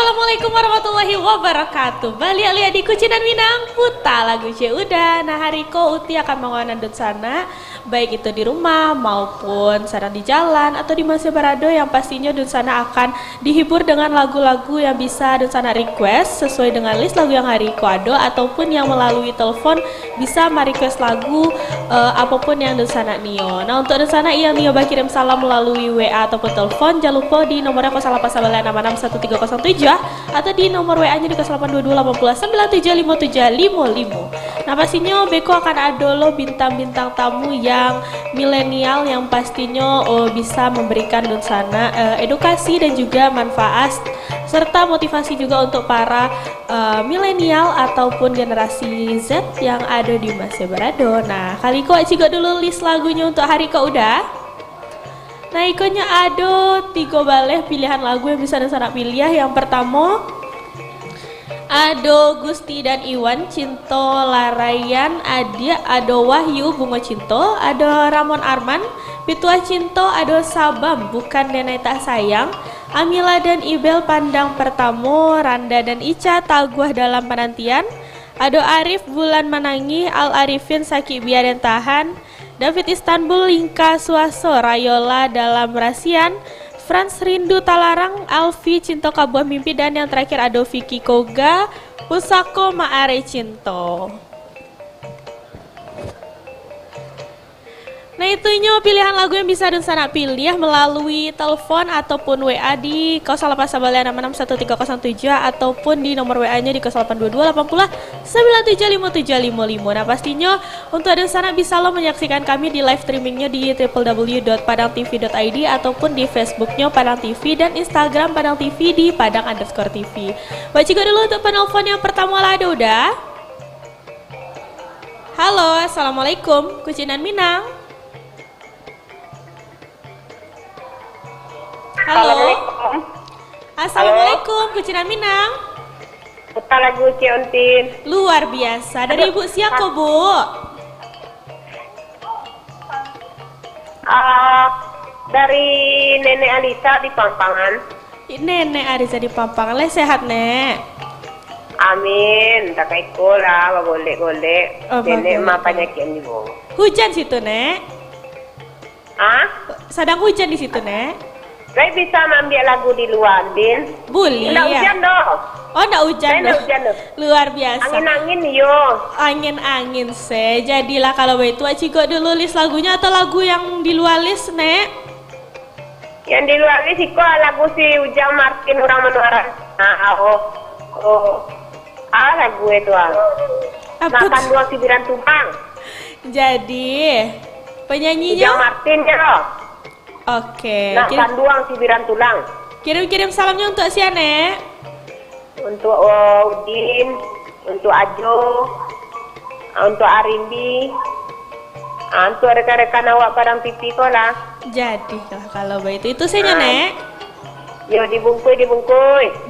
Assalamualaikum warahmatullahi wabarakatuh. Balik ali di Kucinan Minang puta lagu udah. Nah hari ko uti akan mengonan sana baik itu di rumah maupun sarang di jalan atau di Masih Barado yang pastinya sana akan dihibur dengan lagu-lagu yang bisa sana request sesuai dengan list lagu yang hari ko ado ataupun yang melalui telepon bisa merequest lagu apapun yang sana Nio. Nah untuk sana yang Nio kirim salam melalui WA ataupun telepon jangan lupa di nomornya 0819661307 atau di nomor WA-nya di 082280975755. Nah pastinya Beko akan ada lo bintang-bintang tamu yang milenial yang pastinya bisa memberikan sana edukasi dan juga manfaat serta motivasi juga untuk para milenial ataupun generasi Z yang ada di Masih Barado. Nah kali ko cigo dulu list lagunya untuk hari ko udah. Nah ikonnya ada 3 baleh pilihan lagu yang bisa sana pilih ya. Yang pertama ada Gusti dan Iwan Cinto Larayan Adia, ada Wahyu Bunga Cinto, ada Ramon Arman Pituah Cinto, ada Sabam Bukan Nenek Tak Sayang, Amila dan Ibel Pandang Pertamo, Randa dan Ica Taguah Dalam Penantian, ada Arif Bulan Manangi, Al Arifin Sakit Biar dan Tahan, David Istanbul Lingka Suaso Rayola Dalam Rasian, Franz Rindu Talarang, Alfi Cinto Kabuah Mimpi, dan yang terakhir ada Vicky Koga Pusako Maare Cinto. Nah itunya pilihan lagu yang bisa dan sana pilih ya melalui telepon ataupun WA di 0886611307 ataupun di nomor WA-nya di 082280975755. Nah pastinya untuk dan sana bisa lo menyaksikan kami di live streamingnya di www.padangtv.id ataupun di Facebooknya Padang TV dan Instagram Padang TV di Padang_TV. Baca dulu untuk penelpon yang pertama lah ada udah. Halo, assalamualaikum, Kucinan Minang. Halo. Assalamualaikum, Kucinan Minang. Putar lagu Ciontin. Luar biasa. Dari Ibu siapa, Bu? Dari Nenek Alisa di Pampangan. Nenek Arisa di Pampangan. Le sehat, Nek? Amin. Tak kaiko lah, golek-golek. Nenek mah penyakit juga. Hujan situ, Nek? Sedang hujan di situ, Nek? Saya bisa ambil lagu di luar, Din. Boleh Nggak ya? hujan dong. Oh, enggak hujan Nggak dong. hujan dong. Luar biasa. Angin-angin yo. Angin-angin se. Jadilah kalau begitu Acigo dulu list lagunya atau lagu yang di luar list, Nek? Yang di luar ini sih lagu si Ujang Martin orang Menuaran. Lagu itu Makan Dua Cibiran Tumpang. Jadi penyanyinya Ujang Martin ya loh. Oke. Nah, Panduang Cibiran Tulang. Kirim-kirim salamnya untuk si Nek. Untuk Udin, untuk Ajo, untuk Arindi, untuk rekan-rekan awak Padang TV ko lah. Jadilah kalau begitu itu saya Nek. Yo dibungkui.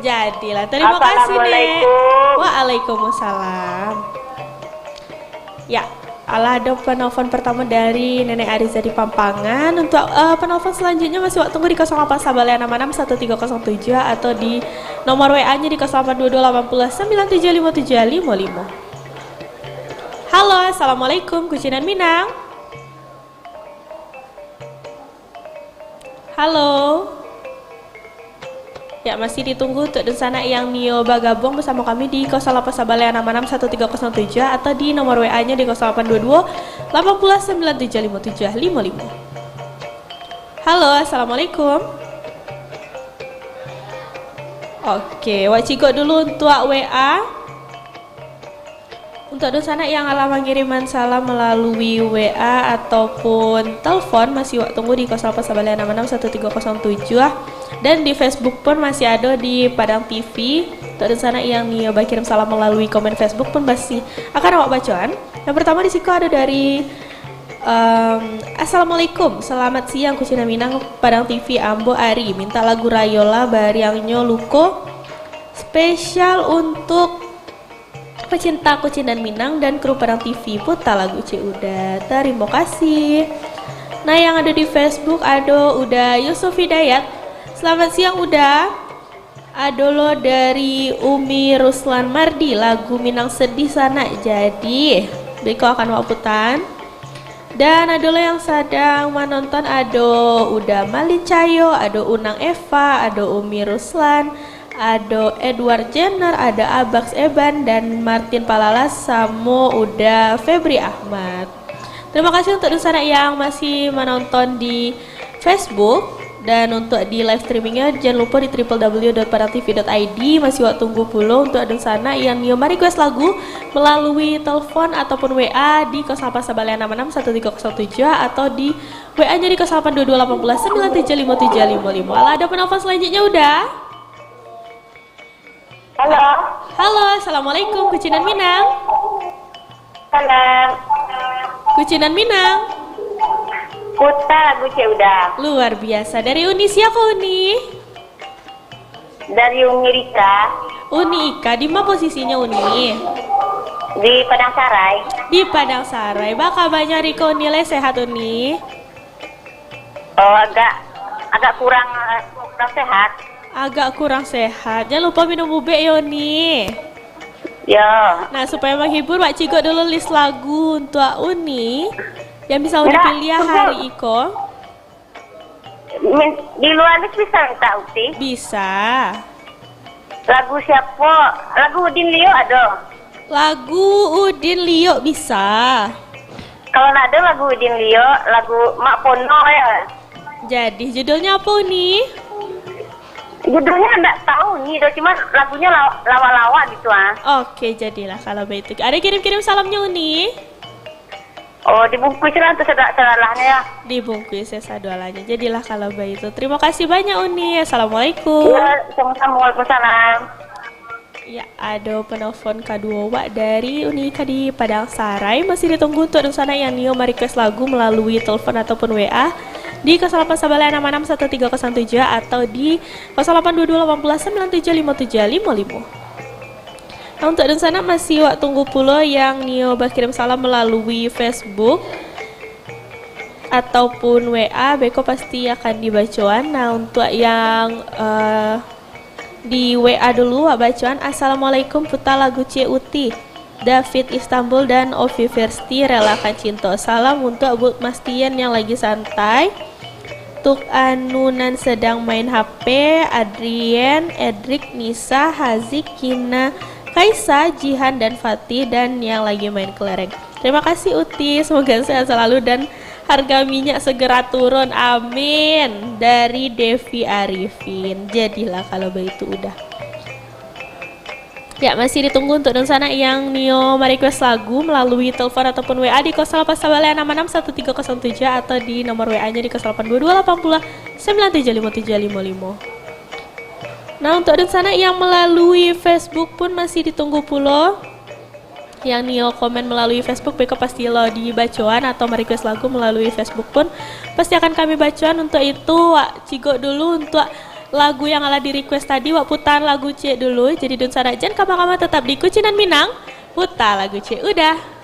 Jadilah. Terima kasih Nek. Waalaikumsalam. Ya. Ada penelpon pertama dari Nenek Ariza di Pampangan. Untuk penelpon selanjutnya masih waktu tunggu di 0841861307 atau di nomor WA-nya di 082280975755. Halo, assalamualaikum, Kucinan Minang. Halo. Ya masih ditunggu untuk dan sana yang Nio bergabung bersama kami di 0841861307 atau di nomor WA-nya di 082280975755. Halo, assalamualaikum. Oke, wacigo dulu untuk WA. Untuk dan sana yang alamat kiriman salam melalui WA ataupun telepon masih waktu tunggu di 0841861307 dan di Facebook pun masih ada di Padang TV. Untuk dan sana yang nyoba kirim salam melalui komen Facebook pun masih akan awak bacaan. Yang pertama di situ ada dari Assalamualaikum, selamat siang Kucinan Minang Padang TV Ambo Ari minta lagu Rayola Bariangnya Luko spesial untuk pecinta Kucinan Minang dan kru Padang TV. Putar lagu udah. Terima kasih. Nah yang ada di Facebook ada udah Yusuf Hidayat. Selamat siang udah. Adolo dari Umi Ruslan Mardi, lagu Minang Sedih Sana. Jadi Beko akan waputan. Dan adolo yang sedang menonton ado Uda Malin Cayo, ado Unang Eva, ado Umi Ruslan, ado Edward Jenner, ada Abax Eban dan Martin Palalas sama udah Febri Ahmad. Terima kasih untuk sana yang masih menonton di Facebook. Dan untuk di live streamingnya jangan lupa di www.padangtv.id. Masih waktu tunggu puluh untuk ada sana yang mau request lagu melalui telepon ataupun WA di 0819613017 atau di WA nya di 082218975755. Alah, ada penelpon selanjutnya udah. Halo. Halo, assalamualaikum Kucinan Minang. Salam. Kucinan Minang. Puta lagu Cik udah. Luar biasa. Dari Uni siapa Uni? Dari Uni Rika. Uni Ika, di mana posisinya Uni? Di Padang Sarai. Di Padang Sarai. Bakal banyak Riko nilai sehat Uni? Oh, agak kurang sehat. Agak kurang sehat. Jangan lupa minum bubek ya Uni. Ya. Nah, supaya menghibur Wak Cigo dulu list lagu untuk Uni yang bisa Uni pilih hari Iko. Di luar list bisa minta Uti? Bisa. Lagu siapa? Lagu Udin Lio ada? Lagu Udin Lio bisa. Kalau nak ada lagu Udin Lio, lagu Mak Pono ya. Jadi judulnya apa Uni? Judulnya enggak tahu nih, cuma lagunya lawa-lawa gitu Oke, jadilah kalau begitu. Ada kirim-kirim salamnya Uni? Oh, dibungkus lah untuk sedalahnya ya. Dibungkus ya sadualanya. Jadilah kalau begitu. Terima kasih banyak Uni. Assalamualaikum. Ya, sama-sama. Waalaikumsalam. Ya, ada penelpon kedua Wak dari Unika di Padang Sarai. Masih ditunggu untuk sana yang Nio request lagu melalui telepon ataupun WA di 0819613017 atau di 082218975755. Nah, untuk dan sana masih waktu tunggu pula yang Nio kirim salam melalui Facebook ataupun WA, Beko pasti akan dibacoan. Nah, untuk yang di WA dulu bacaan. Assalamualaikum puta lagu C Uti, David Istanbul dan Ovi Versti relakan cinta. Salam untuk Bu Mastien yang lagi santai, Tuk Anunan sedang main HP, Adrien, Edric, Nisa, Hazik, Kina, Kaisa, Jihan, dan Fatih, dan yang lagi main kelereng. Terima kasih Uti, semoga sehat selalu dan harga minyak segera turun, amin. Dari Devi Arifin. Jadilah kalau begitu udah. Ya, masih ditunggu untuk dan sana yang Nio request lagu melalui telepon ataupun WA di 0819613017 atau di nomor WA-nya di 082280975755. Nah, untuk dan sana yang melalui Facebook pun masih ditunggu pula. Yang Nio komen melalui Facebook, Beko pasti lo di bacaan atau request lagu melalui Facebook pun pasti akan kami bacaan. Untuk itu Wak Cigo dulu untuk lagu yang ala di request tadi, Wak putar lagu C dulu. Jadi dun sarajan kama-kama tetap di Kucinan Minang, putar lagu C udah.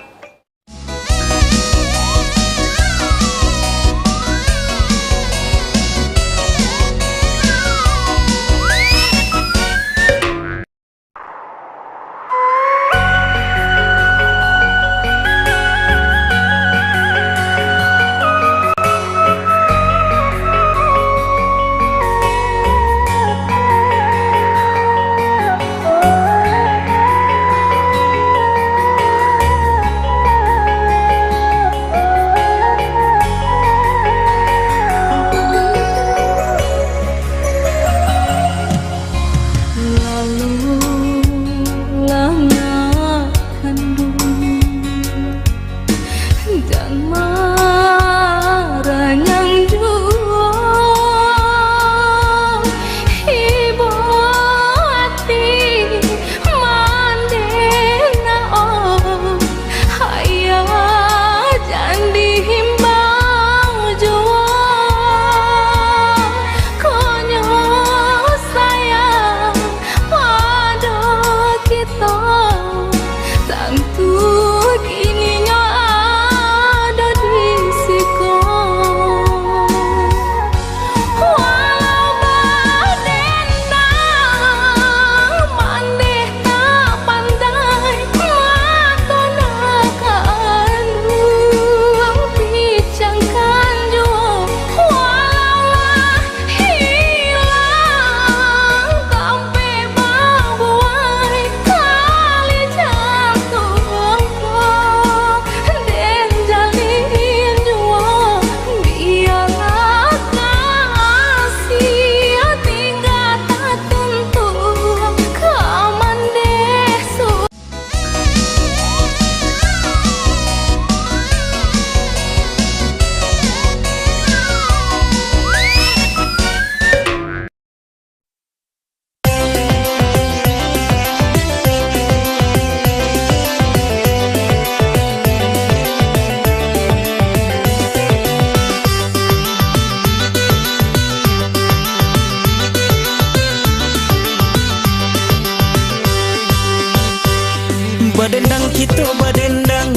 Badendang kita badendang,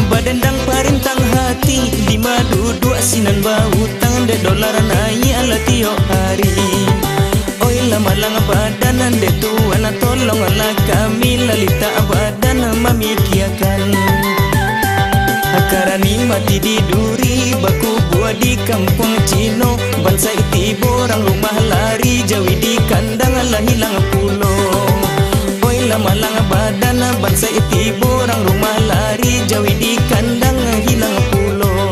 badendang parintang hati. Di madu dua sinan bau tang de dolar naik ala tiap hari. Oi lama lang badanan de tuan tolong ala kami lalita badan mamikiakan. Karani mati di duri baku buah di kampung Cino. Bangsa iti borang rumah lari jawi di kandang ala hilang pulau. Oi lama lang badan bangsa iti borang rumah lari jawi di kandang hilang pulau.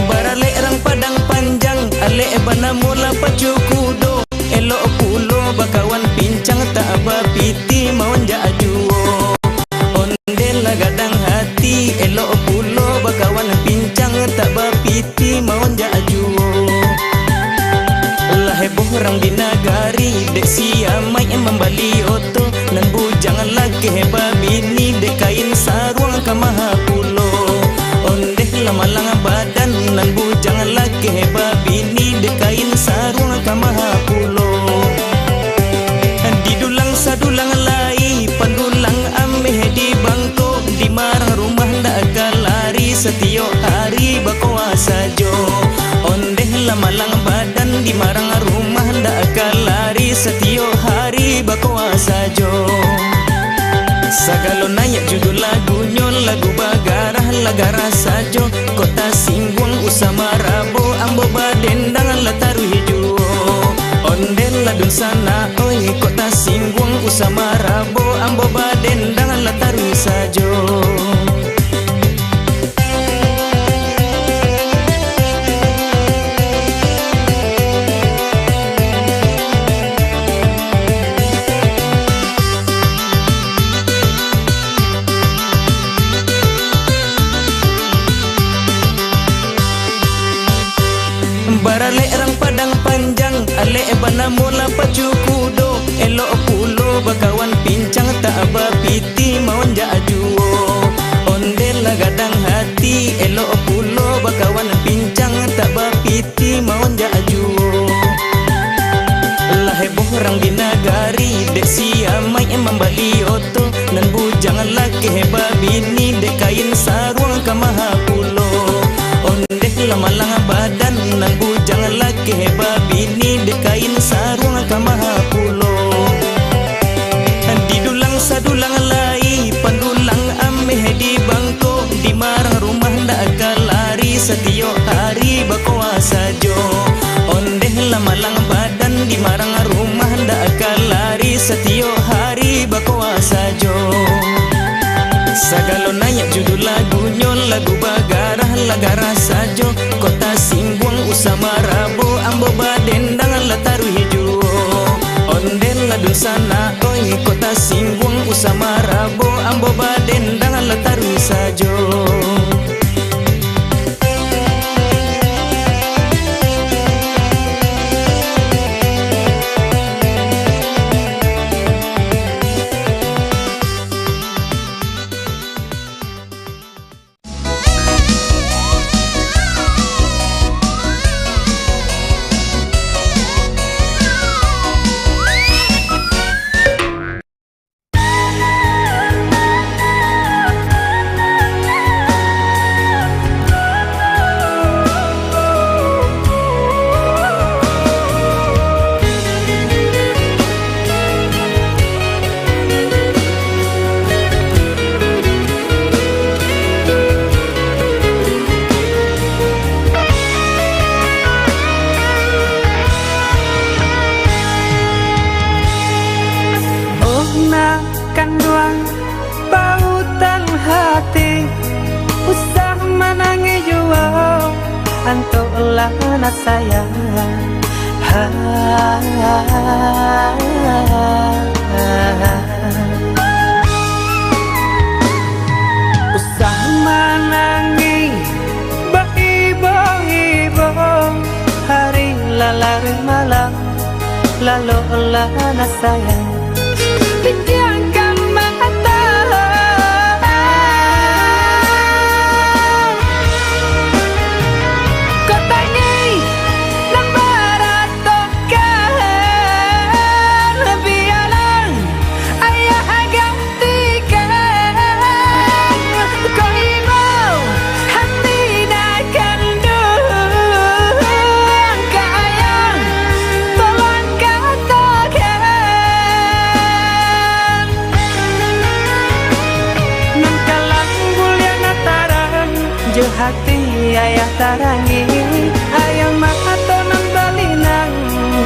Barale rang padang panjang ale bana mula pacu kudo. Elok pulau bakawan pincang tak bapiti mau jajuo. Ondel gadang hati elok pulau bakawan pincang tak bapiti mau jajuo. Lah heboh orang di nagari dek siamai membali oto. Nan bujang lagi heba bini dek kain sarung kamaha pulau. Ondeh lama lang badan nan bujang lagi heba bini dek kain sarung kamaha pulau. Di dulang sadulang lai pandulang ameh di bangko. Di marang rumah ndak lari setiap hari bakoa sajo. Ondeh lama lang badan di marang rumah ndak lari setiap hari bakoa sajo. Sagalo nayak judul lagunya lagu bagarah lagara sajo. Kota Singguang usama rabo ambo badendang lataru hijau. Ondel ladun sana oi kota Singguang usama rabo ambo badendang lataru sajo. Barale rang padang panjang ale bana mula pacu kudo. Elok pulau bakawan pincang tak bapiti mau jajuo. Ondel gadang hati elok pulau bakawan pincang tak bapiti mau jajuo. Lah heboh orang di nagari dek siamai membali oto. Nan bujang laki heba bini dek kain sarung kamaha pulau. Ondeh lama lang badan nan bujang laki heba bini dek kain sarung kamaha pulau. Di dulang sadulang lai pandulang ameh di bangko. Di marang rumah ndak lari setiap hari bakoa sajo. Ondeh lama lang badan di marang rumah ndak lari setiap hari bakoa sajo. Sagalo nayak judul lagunya lagu bagarah lagara sajo. Kota Singguang usama rabo ambo badendang lataru hijau. Ondel ladun sana oi kota Singguang usama rabo ambo badendang lataru sajo. Antolana sayang usah manangi baibo-ibo. Hari lalari malam lalu lana sayang pejamkan mata. Biarlah ayah gantikan hati ayah tarangi ayam mato nang balinang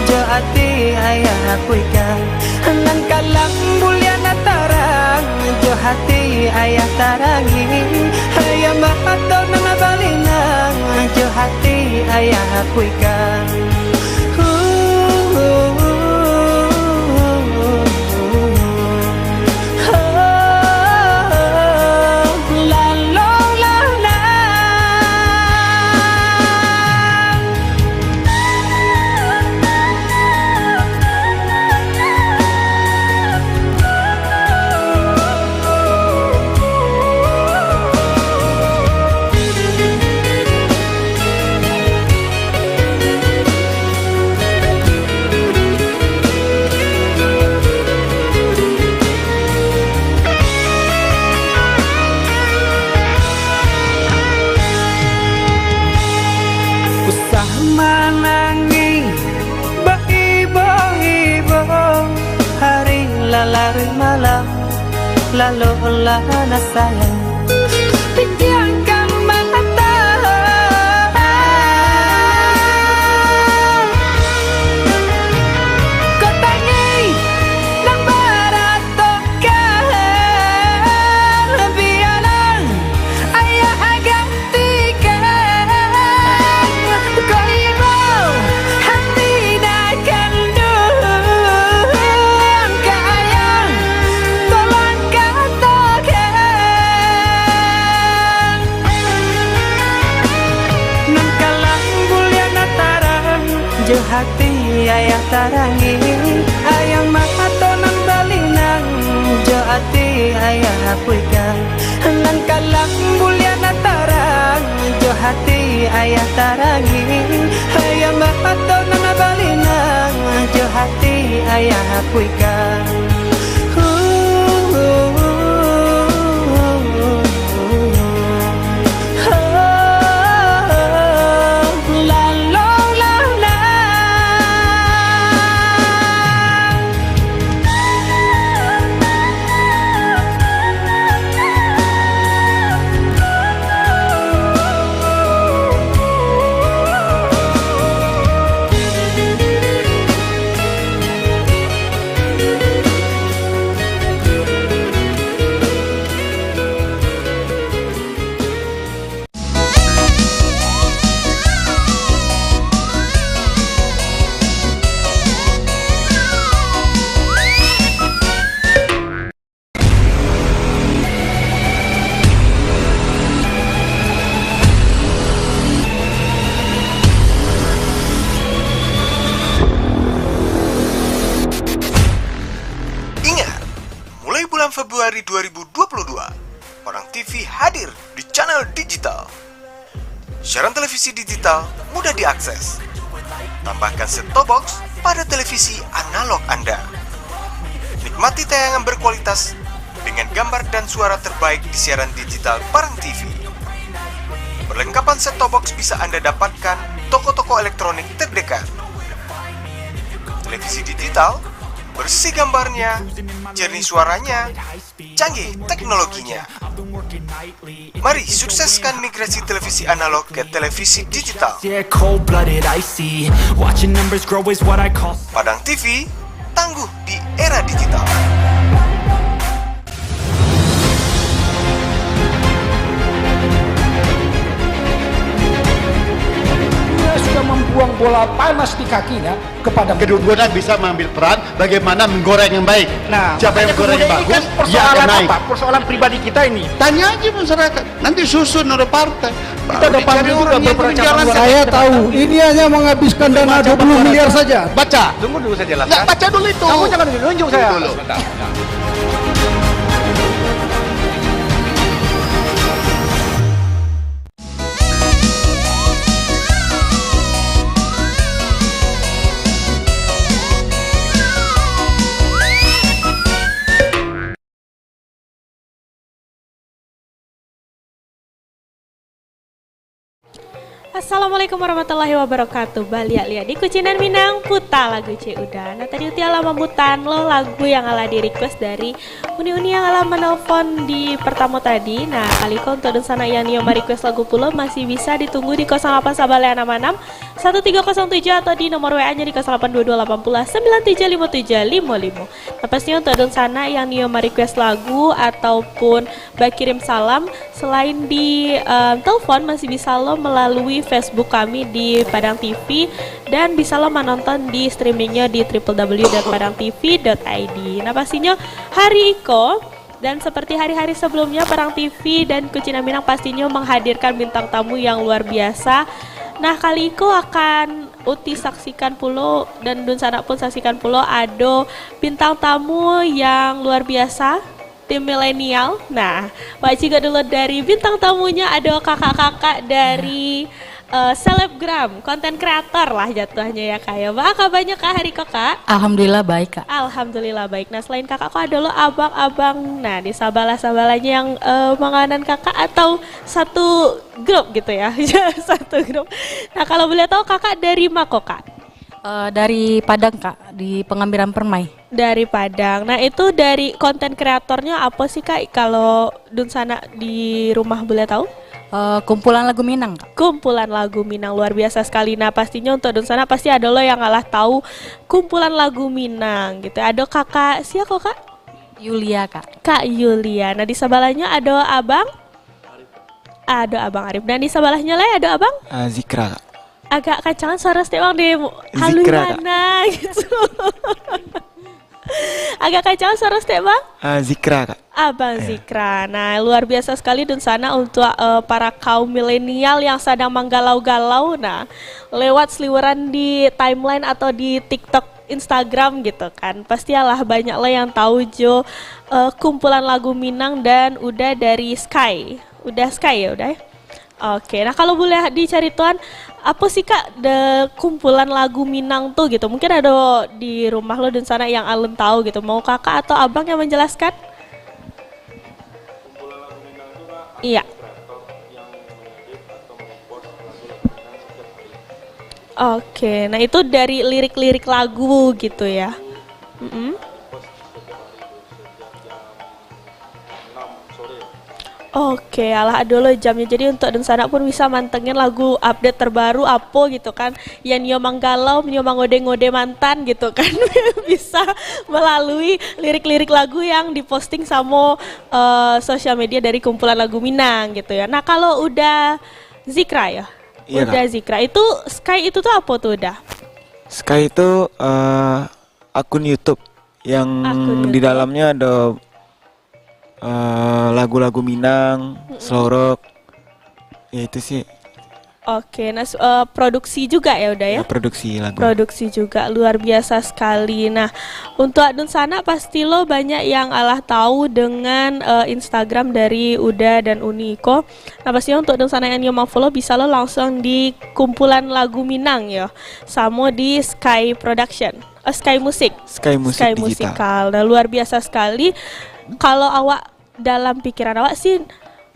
jo hati ayah kuikan nang kalang buliana tarang jo hati ayah tarangi ayam mato nang balinang jo hati ayah kuikan manangi baibo-ibo hari lalari malam lalu lana sayang pejamkan mata kau tangi nang baratokan biarlah ayah gantikan kau jo hati ayah tarangi ayam mato nang balinang jo hati ayah kuikan nang kalang buliana tarang jo hati ayah tarangi ayam mato nang balinang jo hati ayah kuikan Februari 2022, Orang TV hadir di channel digital. Siaran televisi digital mudah diakses. Tambahkan set-top box pada televisi analog Anda. Nikmati tayangan berkualitas dengan gambar dan suara terbaik di siaran digital Parang TV. Perlengkapan set-top box bisa Anda dapatkan toko-toko elektronik terdekat. Televisi digital, bersih gambarnya, jernih suaranya, canggih teknologinya. Mari sukseskan migrasi televisi analog ke televisi digital. Padang TV, tangguh di era digital. Sudah membuang bola panas di kakinya kepada kedua-duanya bisa mengambil peran bagaimana menggoreng yang baik. Nah, siapa yang menggoreng yang bagus, kan dia akan naik. apa? Persoalan pribadi kita ini. Tanya aja masyarakat, nanti susun oleh partai. Kita ada panggil juga beberapa calon. Saya tahu, ini hanya menghabiskan dana 20 miliar saja. Baca. Tunggu dulu saya jelaskan. Nggak, baca dulu itu. Kamu jangan menunjuk saya. Dulu. Assalamualaikum warahmatullahi wabarakatuh. Balik lihat di Kucinan Minang puta lagu C udah. Nah tadi uti ala membutan lo lagu yang ala di request dari uni-uni yang ala menelpon di pertama tadi. Nah kali kau untuk dan sana yang nioma request lagu pulo masih bisa ditunggu di 08 Sabale 66 1307 atau di nomor WA nya di 082280 975755. Nah pastinya untuk dan sana yang nioma request lagu ataupun kirim salam selain di telepon masih bisa lo melalui Facebook kami di Padang TV dan bisa lo menonton di streamingnya di www.padangtv.id. Nah pastinya hari Iko dan seperti hari-hari sebelumnya Padang TV dan Kucinan Minang pastinya menghadirkan bintang tamu yang luar biasa. Nah kali Iko akan uti saksikan pulo dan Dun Sanak pun saksikan pulo ada bintang tamu yang luar biasa tim milenial. Nah, Pak Ciga dulu dari bintang tamunya ada kakak-kakak dari selebgram, konten kreator lah jatuhnya ya kak ya. Mbak, kabarnya kak hari kakak? Alhamdulillah baik kak. Alhamdulillah baik. Nah selain kakak kok ada lo abang-abang. Nah di sabalah-sabalanya yang menganan kakak atau satu grup gitu ya? Satu grup. Nah kalau boleh tahu kakak dari mana kok kak? Dari Padang kak, di Pengambilan Permai. Dari Padang. Nah itu dari konten kreatornya apa sih kak? Kalau Dun Sana di rumah boleh tahu? Kumpulan lagu Minang kak. Kumpulan lagu Minang luar biasa sekali. Nah pastinya untuk Dun Sana pasti ada lo yang ngalah tahu kumpulan lagu Minang gitu. Ada kakak siapa kok kak? Yulia kak. Kak Yulia. Nah di sebelahnya ada abang? Ada abang Arif. Dan di sebelahnya lah ada abang? Zikra kak. Agak kacangan suara setiap di halu mana gitu. Agak kacau suara setiap bang? Zikra kak. Abang Zikra. Nah luar biasa sekali Dun Sana untuk para kaum milenial yang sedang menggalau-galau. Nah lewat seliweran di timeline atau di TikTok, Instagram gitu kan. Pastilah banyak lah yang tahu Jo kumpulan lagu Minang dan udah dari Sky. Udah Sky ya udah ya. Oke, nah kalau boleh dicari tuan, apa sih kak kumpulan lagu Minang tuh gitu? Mungkin ada di rumah lo dan sana yang Alun tahu gitu. Mau kakak atau abang yang menjelaskan? Kumpulan lagu Minang itu kak, iya. Yang mengedit atau mempost lagu-lagu Minang setiap hari. Oke, nah itu dari lirik-lirik lagu gitu ya? Oke, alah dulu jamnya. Jadi untuk dan sana pun bisa mantengin lagu update terbaru apa gitu kan. Yang nyo manggalau, nyo mangode-ngode mantan gitu kan. Bisa melalui lirik-lirik lagu yang diposting sama sosial media dari kumpulan lagu Minang gitu ya. Nah, kalau udah Zikra ya? Iya, udah kak. Zikra. Itu Sky itu tuh apa tuh udah? Sky itu akun YouTube yang di dalamnya ada lagu-lagu Minang, slow rock, ya itu sih. Oke, nah produksi juga ya udah ya? Produksi lagu. Produksi juga luar biasa sekali. Nah, untuk Dun Sana pasti lo banyak yang alah tahu dengan Instagram dari Uda dan Uniko. Nah, pastinya untuk Dun Sana yang mau follow bisa lo langsung di kumpulan lagu Minang ya, sama di Sky Production, Sky Music. Sky Musikal. Nah, luar biasa sekali. Kalau awak dalam pikiran awak sih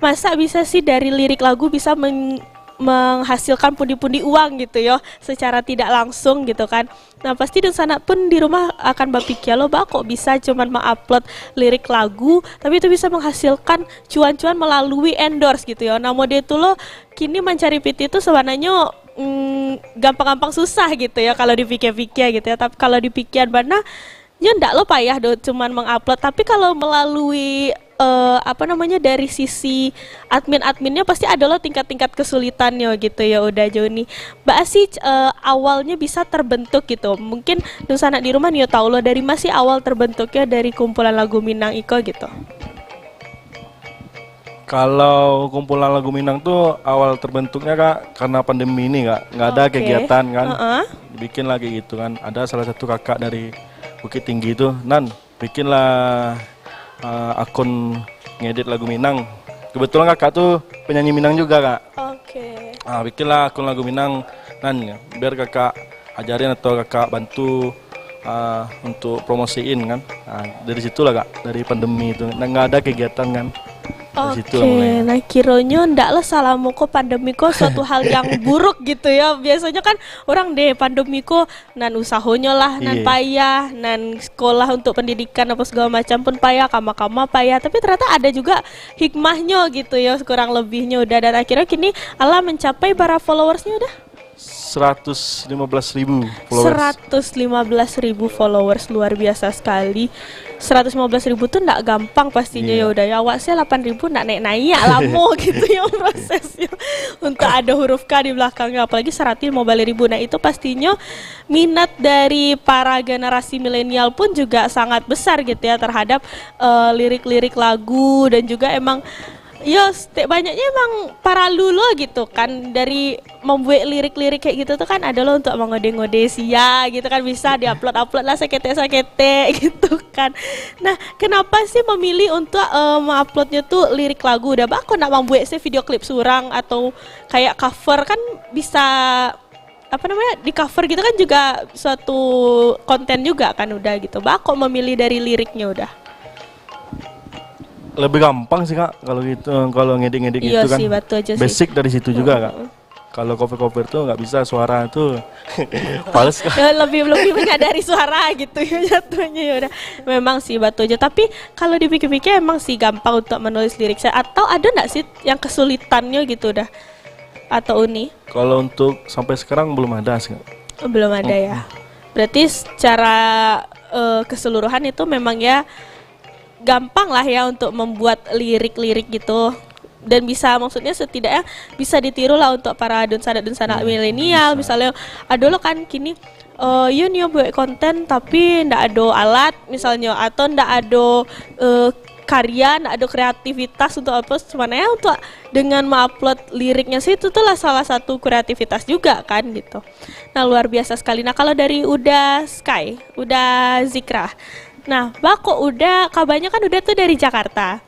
masa bisa sih dari lirik lagu bisa menghasilkan pundi-pundi uang gitu ya secara tidak langsung gitu kan. Nah pasti Dun Sana pun di rumah akan berpikir lo kok bisa cuman mengupload lirik lagu tapi itu bisa menghasilkan cuan-cuan melalui endorse gitu ya. Nah mode itu lo kini mencari PT itu sebenarnya gampang-gampang susah gitu ya kalau dipikir-pikir gitu ya. Tapi kalau dipikir mana ya ndak lo payah cuman mengupload, tapi kalau melalui dari sisi adminnya pasti ada lo tingkat-tingkat kesulitannya gitu ya udah Joni. Mbak Asi awalnya bisa terbentuk gitu. Mungkin Dun Sana di rumah nih tahu lo dari masih awal terbentuknya dari kumpulan lagu Minang Iko gitu. Kalau kumpulan lagu Minang tuh awal terbentuknya kak karena pandemi ini nggak ada kegiatan kan, bikin lagi gitu kan. Ada salah satu kakak dari Bukit Tinggi itu, bikinlah akun ngedit lagu Minang. Kebetulan kakak tuh penyanyi Minang juga kak. Bikinlah akun lagu Minang, biar kakak ajarin atau kakak bantu untuk promosiin kan. Dari situlah kak, dari pandemi itu, nggak ada kegiatan kan. Oke, nah kiranya ndak lah salamu ko pandemi ko suatu hal yang buruk gitu ya. Biasanya kan orang deh pandemi ko nan usahanya lah, nan payah, nan sekolah untuk pendidikan apa segala macam pun payah, kama-kama payah. Tapi ternyata ada juga hikmahnya gitu ya, kurang lebihnya udah. Dan akhirnya kini Allah mencapai para followersnya udah 115.000 followers. 115.000 followers, luar biasa sekali. 115.000 tuh ndak gampang pastinya ya udah ya. Awasnya 8.000 ndak naik lamo gitu ya prosesnya. Untuk ada huruf K di belakangnya, apalagi 115.000. Nah itu pastinya minat dari para generasi milenial pun juga sangat besar gitu ya terhadap lirik-lirik lagu, dan juga emang ya banyaknya emang para lulo gitu kan, dari membuat lirik-lirik kayak gitu tuh kan adalah untuk mengode-ngode sia gitu kan, bisa diupload lah sekete gitu kan. Nah kenapa sih memilih untuk menguploadnya tuh lirik lagu? Udah bakal nak membuat sih video klip surang atau kayak cover kan bisa apa namanya di cover gitu kan, juga suatu konten juga kan udah gitu. Bakal memilih dari liriknya udah lebih gampang sih Kak kalau gitu, kalau ngedit-ngedit gitu kan. Iya sih, betul aja sih. Basic dari situ juga Kak. Kalau cover-cover tuh nggak bisa, suara tuh fals Kak. lebih menyadari suara gitu ya jatuhnya ya udah. Memang sih betul aja. Tapi kalau dipikir-pikir emang sih gampang untuk menulis lirik. Atau ada nggak sih yang kesulitannya gitu udah? Atau Uni? Kalau untuk sampai sekarang belum ada sih Kak. Belum ada ya. Berarti secara keseluruhan itu memang ya gampang lah ya untuk membuat lirik-lirik gitu, dan bisa, maksudnya setidaknya bisa ditiru lah untuk para dunsana milenial. Misalnya ada lo kan kini yun yo buat konten tapi ndak ada alat misalnya, atau ndak ada karya, ndak ada kreativitas untuk apa sebenarnya, untuk dengan mengupload liriknya sih itu tuh lah salah satu kreativitas juga kan gitu. Nah luar biasa sekali. Nah kalau dari Uda Sky, Uda Zikra, nah, Bako udah kabarnya kan udah tuh dari Jakarta.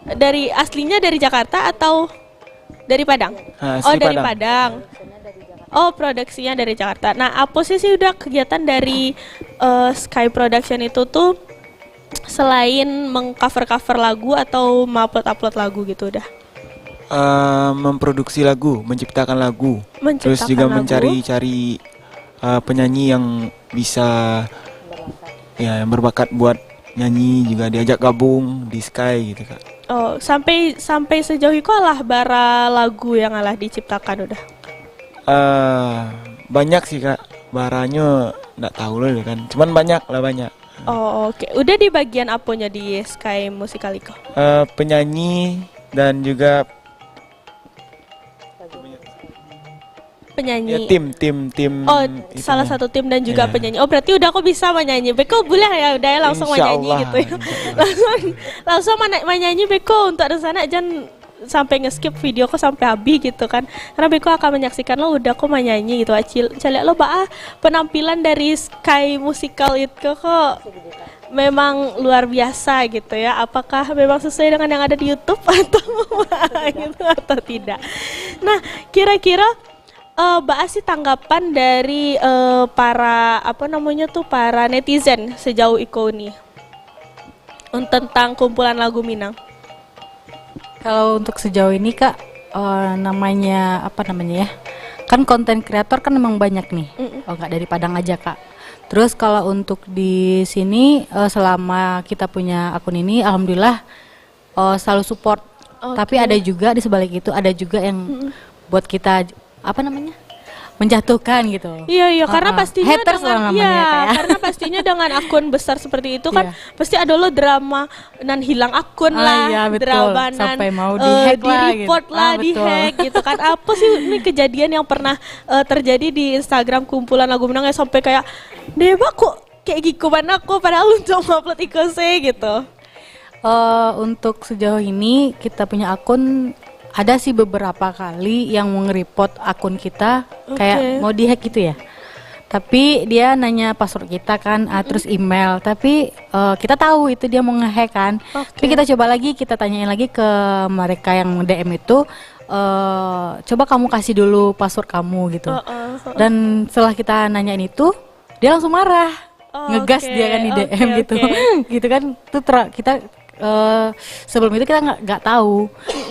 Dari aslinya dari Jakarta atau dari Padang? Dari Padang. Oh, produksinya dari Jakarta. Nah, apa sih udah kegiatan dari Sky Production itu tuh selain mengcover-cover lagu atau upload lagu gitu udah? Memproduksi lagu, menciptakan lagu. Terus juga mencari-cari penyanyi yang bisa ya, yang berbakat buat nyanyi, juga diajak gabung di Sky gitu Kak. Oh, sampai sejauh itu lah bara lagu yang alah diciptakan udah? Banyak sih Kak, baranya nggak tahu loh kan, cuman banyak. Oh oke. Udah di bagian apanya di Sky Musicalico? Penyanyi dan juga penyanyi. Ya, tim. Oh, salah satu tim dan juga penyanyi. Oh, berarti udah aku bisa menyanyi. Beko boleh ya, udah ya langsung menyanyi gitu ya. langsung menyanyi Beko untuk di sana jangan sampai nge-skip video ko sampai habis gitu kan. Karena Beko akan menyaksikan lo udah aku menyanyi gitu. Caliak lo penampilan dari Sky Musical itu kok memang luar biasa gitu ya. Apakah memang sesuai dengan yang ada di YouTube atau tidak? Nah, kira-kira Mbak sih tanggapan dari para para netizen sejauh ini tentang kumpulan lagu Minang? Kalau untuk sejauh ini Kak, namanya ya? Kan konten kreator kan memang banyak nih. Nggak dari Padang aja Kak. Terus kalau untuk di sini selama kita punya akun ini, alhamdulillah selalu support. Tapi ada juga di sebalik itu ada juga yang buat kita menjatuhkan gitu. Iya, karena pastinya haters karena pastinya dengan akun besar seperti itu kan pasti ada lo drama nan hilang akun lah, drama nan sampai mau di-hack report lah, di-hack gitu kan. Apa sih ini kejadian yang pernah terjadi di Instagram kumpulan lagu Minang sampai kayak Dewa kok kayak gitu mana aku padahal untuk upload ikose gitu. Untuk sejauh ini kita punya akun ada sih beberapa kali yang nge-report akun kita kayak mau di-hack gitu ya. Tapi dia nanya password kita kan, terus email. Tapi kita tahu itu dia mau nge-hack kan. Tapi kita coba lagi, kita tanyain lagi ke mereka yang DM itu, coba kamu kasih dulu password kamu gitu. Dan setelah kita nanyain itu, dia langsung marah. Ngegas dia kan di DM gitu. Gitu kan. Itu kita sebelum itu kita nggak tahu.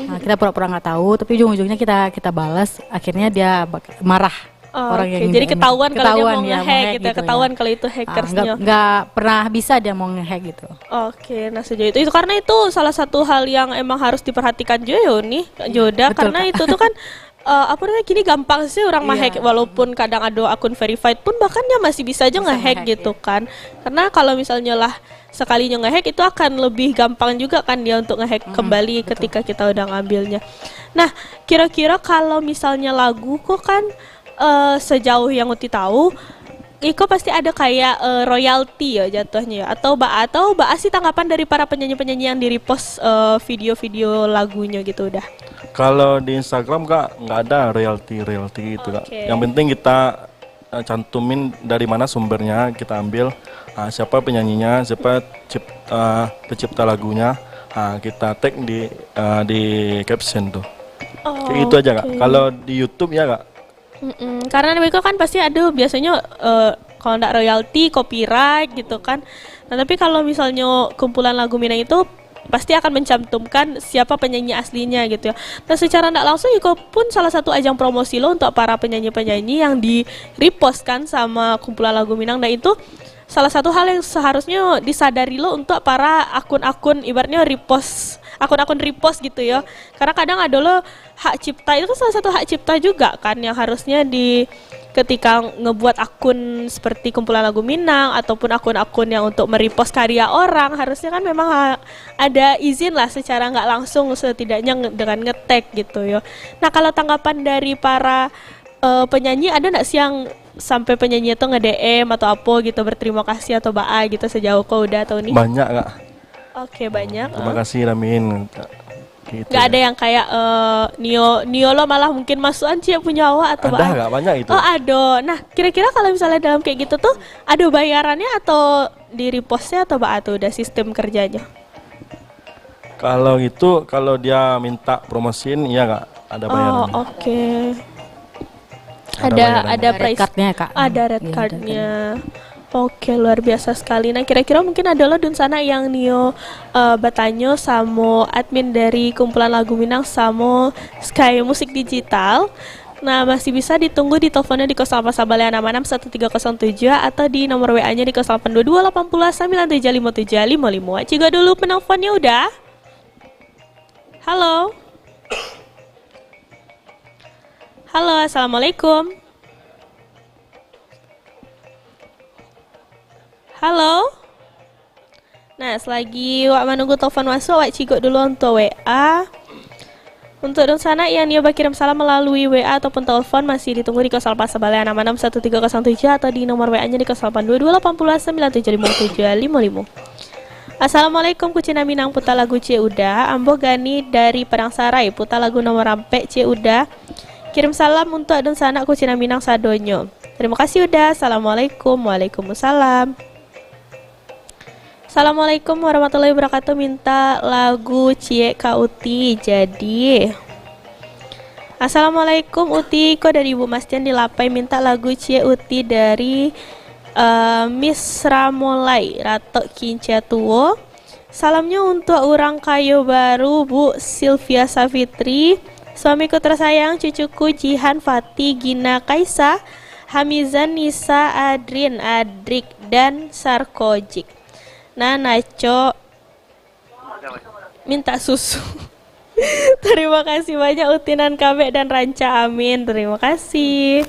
Nah, kita pura-pura nggak tahu, tapi ujung-ujungnya kita balas. Akhirnya dia marah. Orang yang jadi ketahuan kalau dia mau ya, nge-hack gitu, ketahuan kalau itu hackersnya. Nggak pernah bisa dia mau nge-hack gitu. Oke, nah sejauh itu karena itu salah satu hal yang emang harus diperhatikan juga nih Joda, betul, karena itu tuh kan gini gampang sih orang nge-hack, walaupun kadang ada akun verified pun bahkan dia masih bisa aja nge-hack gitu kan. Karena kalau misalnya lah sekalinya nge-hack itu akan lebih gampang juga kan dia untuk nge-hack kembali ketika kita udah ngambilnya. Nah, kira-kira kalau misalnya lagu kok kan sejauh yang Uti tahu, Iko pasti ada kayak royalti ya jatuhnya ya, atau sih tanggapan dari para penyanyi-penyanyi yang di-repost video-video lagunya gitu udah. Kalau di Instagram nggak ada royalti gitu Kak. Yang penting kita cantumin dari mana sumbernya, kita ambil siapa penyanyinya, siapa pencipta lagunya, kita tag di caption tuh. Kayak gitu aja Kak. Kalau di YouTube ya Kak. Karena mereka kan pasti ada biasanya kalau nggak royalti, copyright gitu kan. Nah tapi kalau misalnya kumpulan lagu Minang itu pasti akan mencantumkan siapa penyanyi aslinya gitu ya. Nah secara nggak langsung Iko pun salah satu ajang promosi lo untuk para penyanyi-penyanyi yang di repost kan sama kumpulan lagu Minang. Dan itu salah satu hal yang seharusnya disadari lo untuk para akun-akun ibaratnya repost, akun-akun repost gitu ya. Karena kadang ada lo hak cipta itu kan salah satu hak cipta juga kan yang harusnya ketika ngebuat akun seperti kumpulan lagu Minang ataupun akun-akun yang untuk merepost karya orang, harusnya kan memang ada izin lah secara nggak langsung setidaknya dengan nge-tag gitu ya. Nah kalau tanggapan dari para penyanyi, ada nggak sih yang sampai penyanyi itu nge-DM atau apa gitu berterima kasih atau gitu sejauh kau udah tahu nih? Banyak Kak. Oke, banyak. Terima kasih Ramin. Gitu gak ada yang kayak Nio lo malah mungkin masukan sih punya awak atau ada gak banyak itu? Oh ada. Nah kira-kira kalau misalnya dalam kayak gitu tuh ada bayarannya atau di repostnya atau atau udah sistem kerjanya? Kalau itu kalau dia minta promosiin iya Kak, ada bayarannya. Oh oke. Ada price cardnya Kak. Ada red cardnya. Oke, luar biasa sekali. Nah, kira-kira mungkin adalah Dun sana yang Nio bertanya sama admin dari kumpulan lagu Minang sama Sky Musik Digital. Nah, masih bisa ditunggu di teleponnya di 08961307 atau di nomor WA-nya di 082280975755. Ciga dulu penelponnya udah. Halo. Halo, assalamualaikum. Halo. Nah, selagi wak menunggu telepon masuk, wak cigok dulu untuk WA. Untuk dong sana yang Nio kirim salam melalui WA ataupun telepon masih ditunggu di 08961307 atau di nomor WA-nya di 082280975755. Assalamualaikum Kucina Minang puta lagu C Uda, Ambo Gani dari Padang Sarai puta lagu nomor Rampe C Uda. Kirim salam untuk dong sana Kucina Minang sadonyo. Terima kasih udah. Assalamualaikum. Waalaikumsalam. Assalamualaikum warahmatullahi wabarakatuh. Minta lagu Cie Kak Uti. Jadi Assalamualaikum Uti, kok dari Ibu Mastian di Lapai minta lagu Cie Uti dari Miss Ramolai Ratok Kinca Tuo. Salamnya untuk orang kayu baru Bu Sylvia Safitri, suamiku tersayang, cucuku Jihan Fati Gina Kaisa, Hamizan Nisa Adrin Adrik dan Sarkojik. Nah, Naco minta susu. Terima kasih banyak Utinan Kabek dan Ranca Amin. Terima kasih.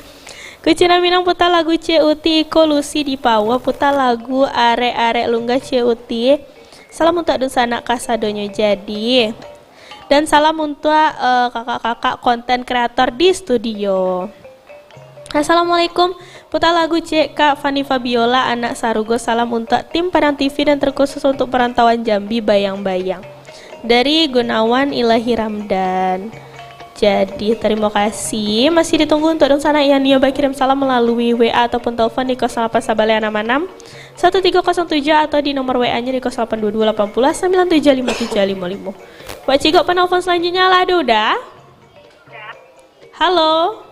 Kucina Minang putar lagu C Uti Iko Lucy di Pawa putar lagu Arek-arek Lungga C Uti. Salam untuk Dusana Kasadonyo jadi. Dan salam untuk kakak-kakak konten kreator di studio. Assalamualaikum, putar lagu C Kak Fani Fabiola anak Sarugo. Salam untuk tim Padang TV dan terkhusus untuk perantauan Jambi bayang-bayang dari Gunawan Ilahi Ramdan. Jadi terima kasih. Masih ditunggu untuk dong sana yang nyoba kirim salam melalui WA ataupun telepon di 0896 1307 atau di nomor WA-nya di 082280975755. Wak Cigok penelpon selanjutnya lah udah. Halo.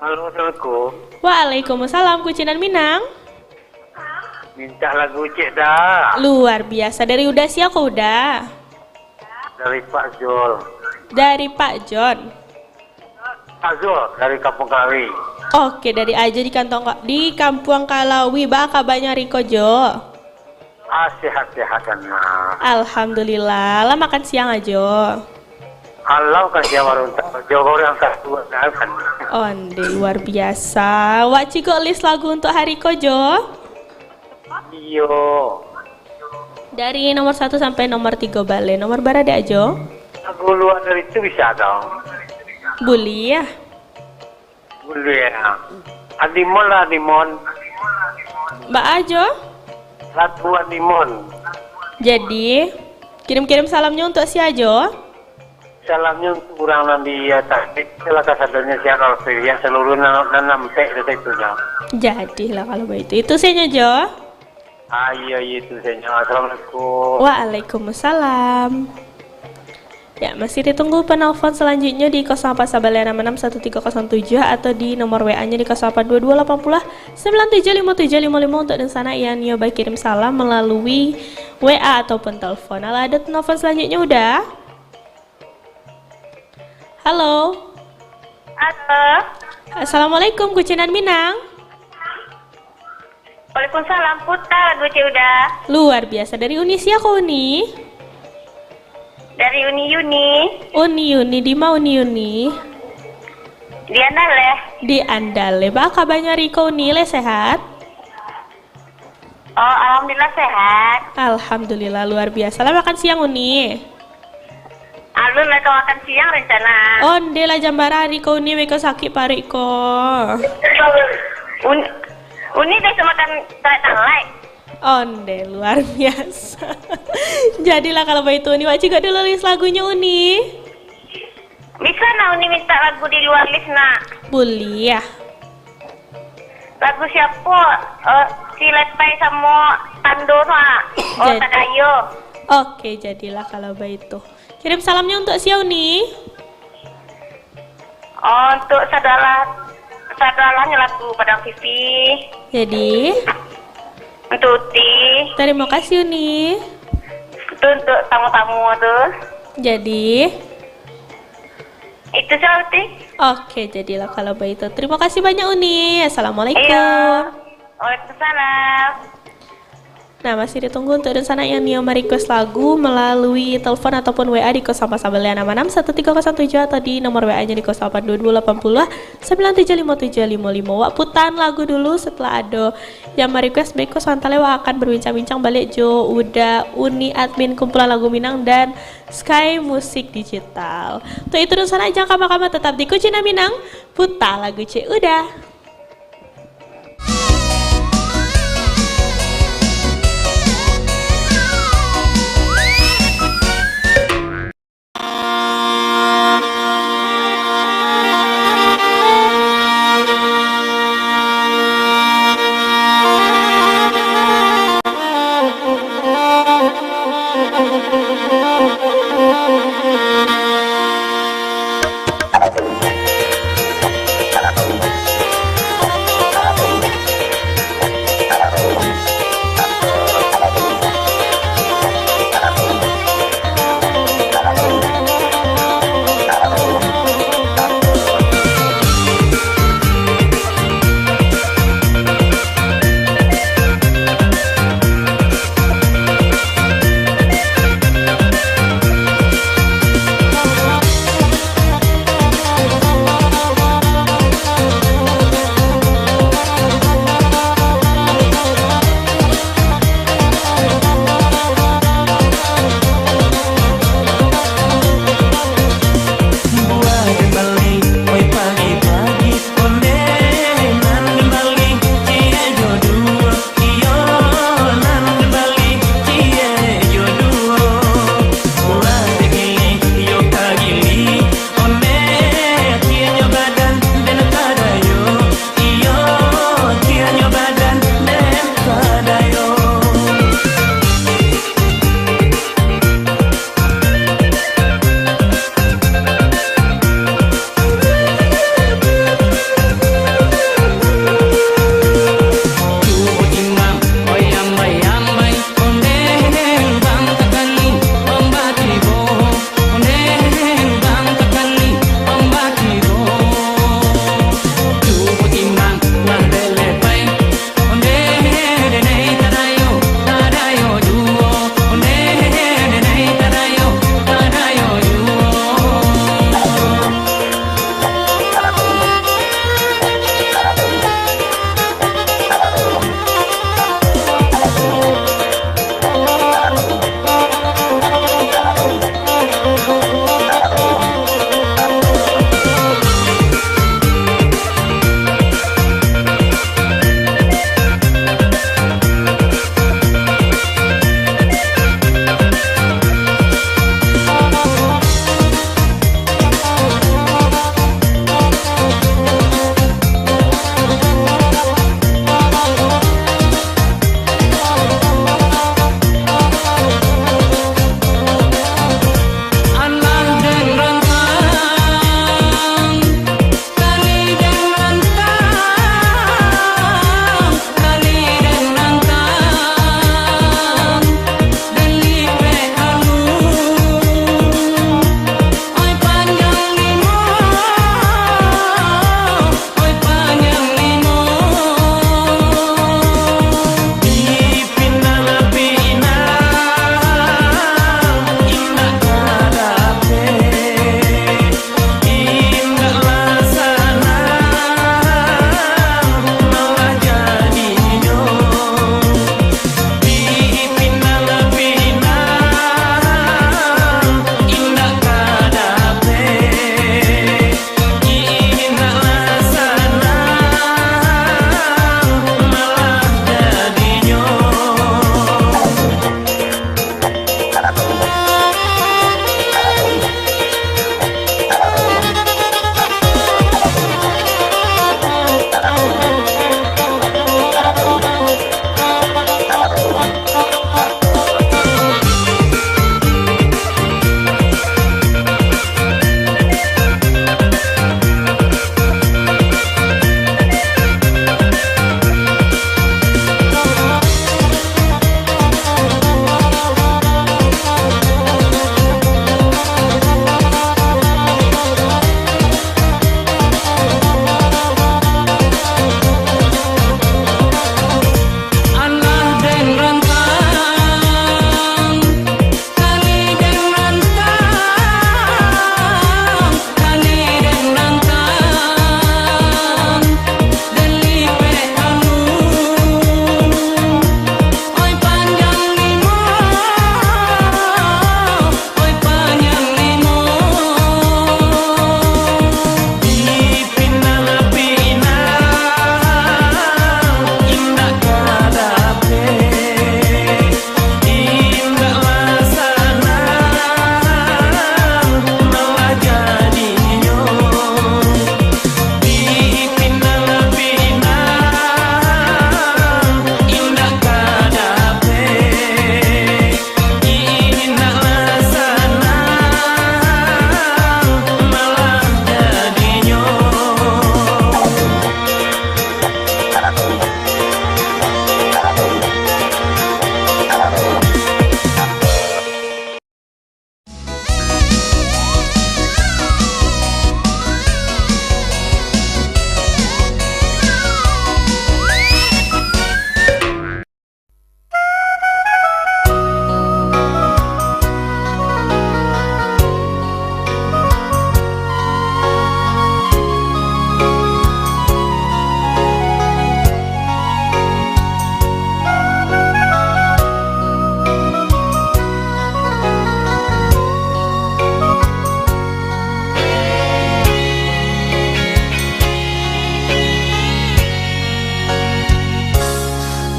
Halo, assalamualaikum. Waalaikumsalam, Kucinan Minang. Minta lagu Cik dah. Luar biasa. Dari udah sih aku udah. Dari Pak Jol. Dari Pak John. Pak Jol dari Kampung Kalawi. Oke, dari aja di kantong di Kampung Kalawi. Bah kabarnya Riko Jo? Sehat-sehat kan. Alhamdulillah. Lah makan siang aja. Allah kasih warung Jawa yang kedua kan. Onde luar biasa. Wak Ciko list lagu untuk hari Kojo. Iyo. Dari nomor 1 sampai nomor 3 balik. Nomor berapa deh aja? Lagu luar dari itu bisa dong. Boleh ya. Boleh ya. Adimon lah Adimon. Mbak Ajo. Lagu Adimon. Jadi kirim-kirim salamnya untuk si Ajo. Salamnya untuk kurang nanti ya taktik silakan sadarnya siapa yang seluruh nanam teh itu ya. Jadilah kalau begitu. Itu saya Jo. Iya itu saya. Assalamualaikum. Waalaikumsalam. Ya, masih ditunggu penelpon selanjutnya di 08191307 atau di nomor WA-nya di 082280975755 untuk di sana yang nyoba kirim salam melalui WA ataupun telepon. Kalau ada telepon selanjutnya udah? Halo. Halo. Assalamualaikum, Kucinan Minang. Waalaikumsalam, Putar, gue udah. Luar biasa. Dari Uni siapa Uni? Dari Uni. Uni, di mana Uni? Di Andale. Di Andale. Bah kabarnya Riko Uni, sehat? Oh, alhamdulillah sehat. Alhamdulillah luar biasa. Lah makan siang Uni. Alun mereka makan siang rencana. Onde lah jambara Riko Uni mereka sakit parik ko. Uni deh makan tanglai. Onde luar biasa. Jadilah kalau begitu Uni wajib gak dulu list lagunya Uni. Bisa na Uni minta lagu di luar list na. Boleh ya. Lagu siapa? Si Lepai sama Tando na. Oh Tadayo. Oke jadilah kalau begitu. Kirim salamnya untuk si Uni. Oh, untuk saudara-saudaranya lagu Padang TV. Jadi untuk Uti. Terima kasih Uni. Itu untuk tamu-tamu tuh. Jadi itu sih Uti. Oke, jadilah kalau begitu. Terima kasih banyak Uni. Assalamualaikum. Iya. Waalaikumsalam. Nah, masih ditunggu untuk dan sana yang Nio request lagu melalui telepon ataupun WA di 08191307 atau di nomor WA-nya di 082280975755. Wak putan lagu dulu setelah ada yang request Beko Santalewa akan berbincang-bincang balik Jo udah Uni admin kumpulan lagu Minang dan Sky Musik Digital. Untuk itu dan sana jangan kama-kama tetap di Kucina Minang, putar lagu C udah.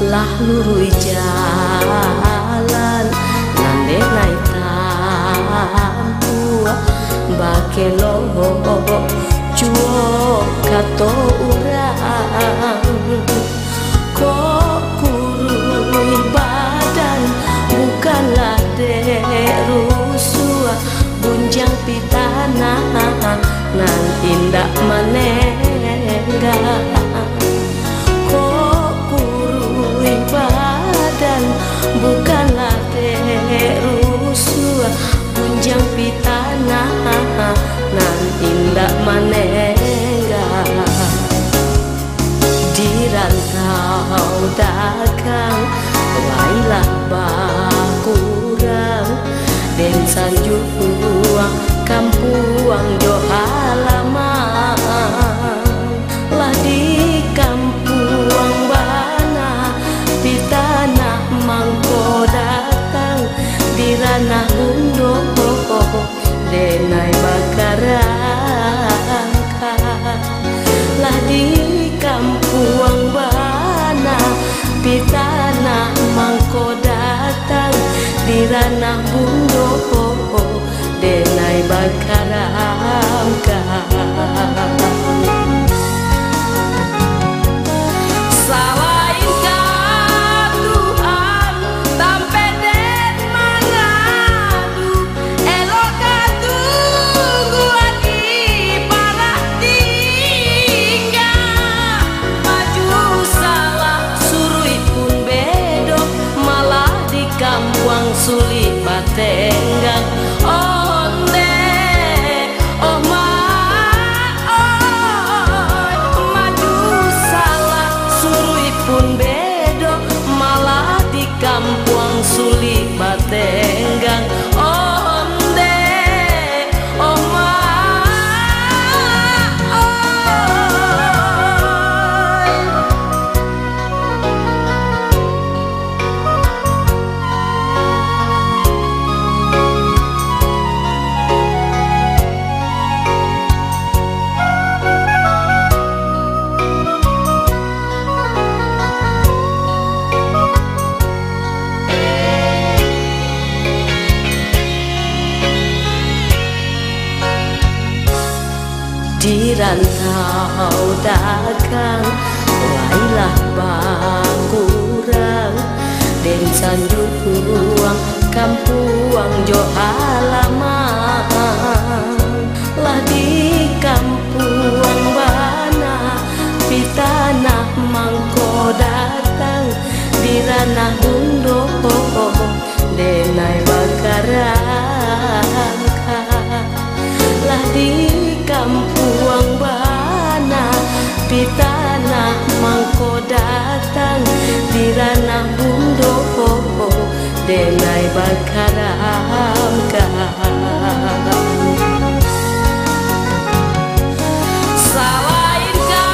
lah lurui jalan nande naik tampu bakelo cuo kato urang kok kurui badan bukanlah dek rusua bunjang pitana nan indak menengga kok kurui badan bukanlah dek rusua bunjang pitana nan indak menengga di rantau dagang wailah bakurang dan sanjuang kampuang jo halaman lah di kampuang bana di tanah mangko datang di ranah undo denai bakarangka lah di kampuang bana di tanah mangko datang di ranah bundo denai bakaramka salain ka Tuhan tampe den mangadu elok katungguan ibarat tinggal maju salah surui pun bedo malah di kampuang sulit patenggang onde oh ma maju salah surui pun bedo malah di kampuang sulit patenggang onde oh ma di rantau dagang wailah bakurang den sanjuang kampuang jo halaman lah di kampuang bana di tanah mangko datang di ranah bundo denai bakarangka lah di kampuang bana di tanah mangko datang di ranah bundo denai bakaramka salain ka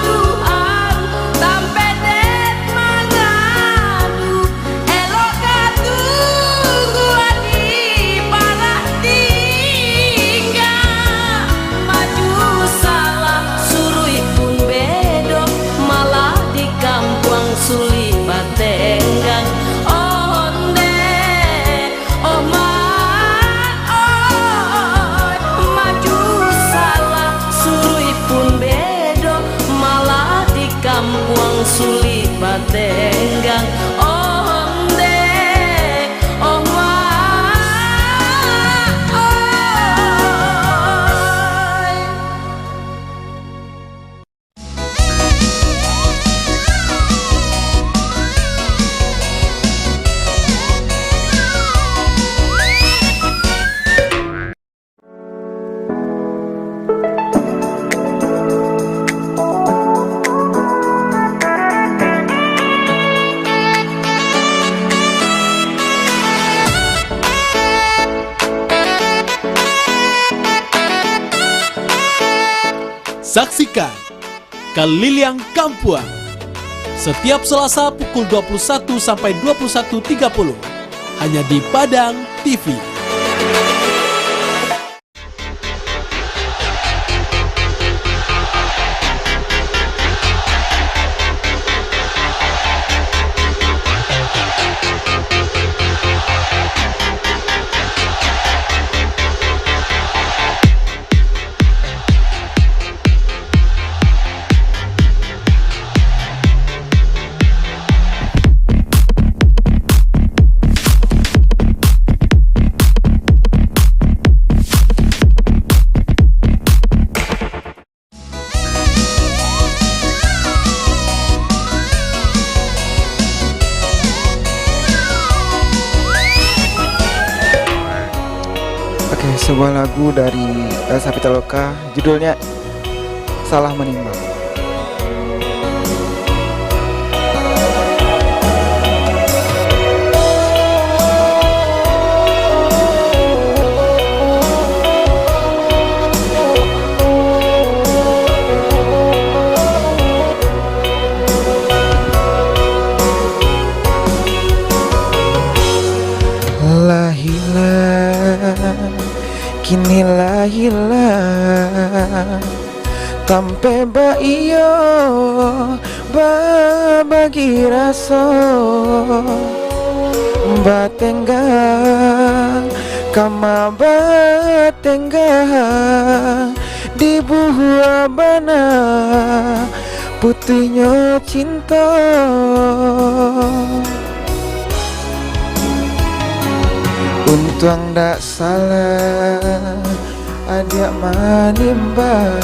Tuhan tampe den mangadu elok katungguan ibarat tinggal maju salah surui pun bedo malah di kampuang sulit patenggang onde oh ma maju salah surui pun bedo malah di kampuang sulit patenggang onde oh ma Saksikan Keliliang Kampuang setiap Selasa pukul 21 sampai 21.30 hanya di Padang TV. sebuah lagu dari Sapitaloka, judulnya Salah Menimbang. Kini lah hilang tampe ba iyo bagi raso batenggang kama batenggang di buah bana putihnya cinta. Untung ndak salah adik manimbang,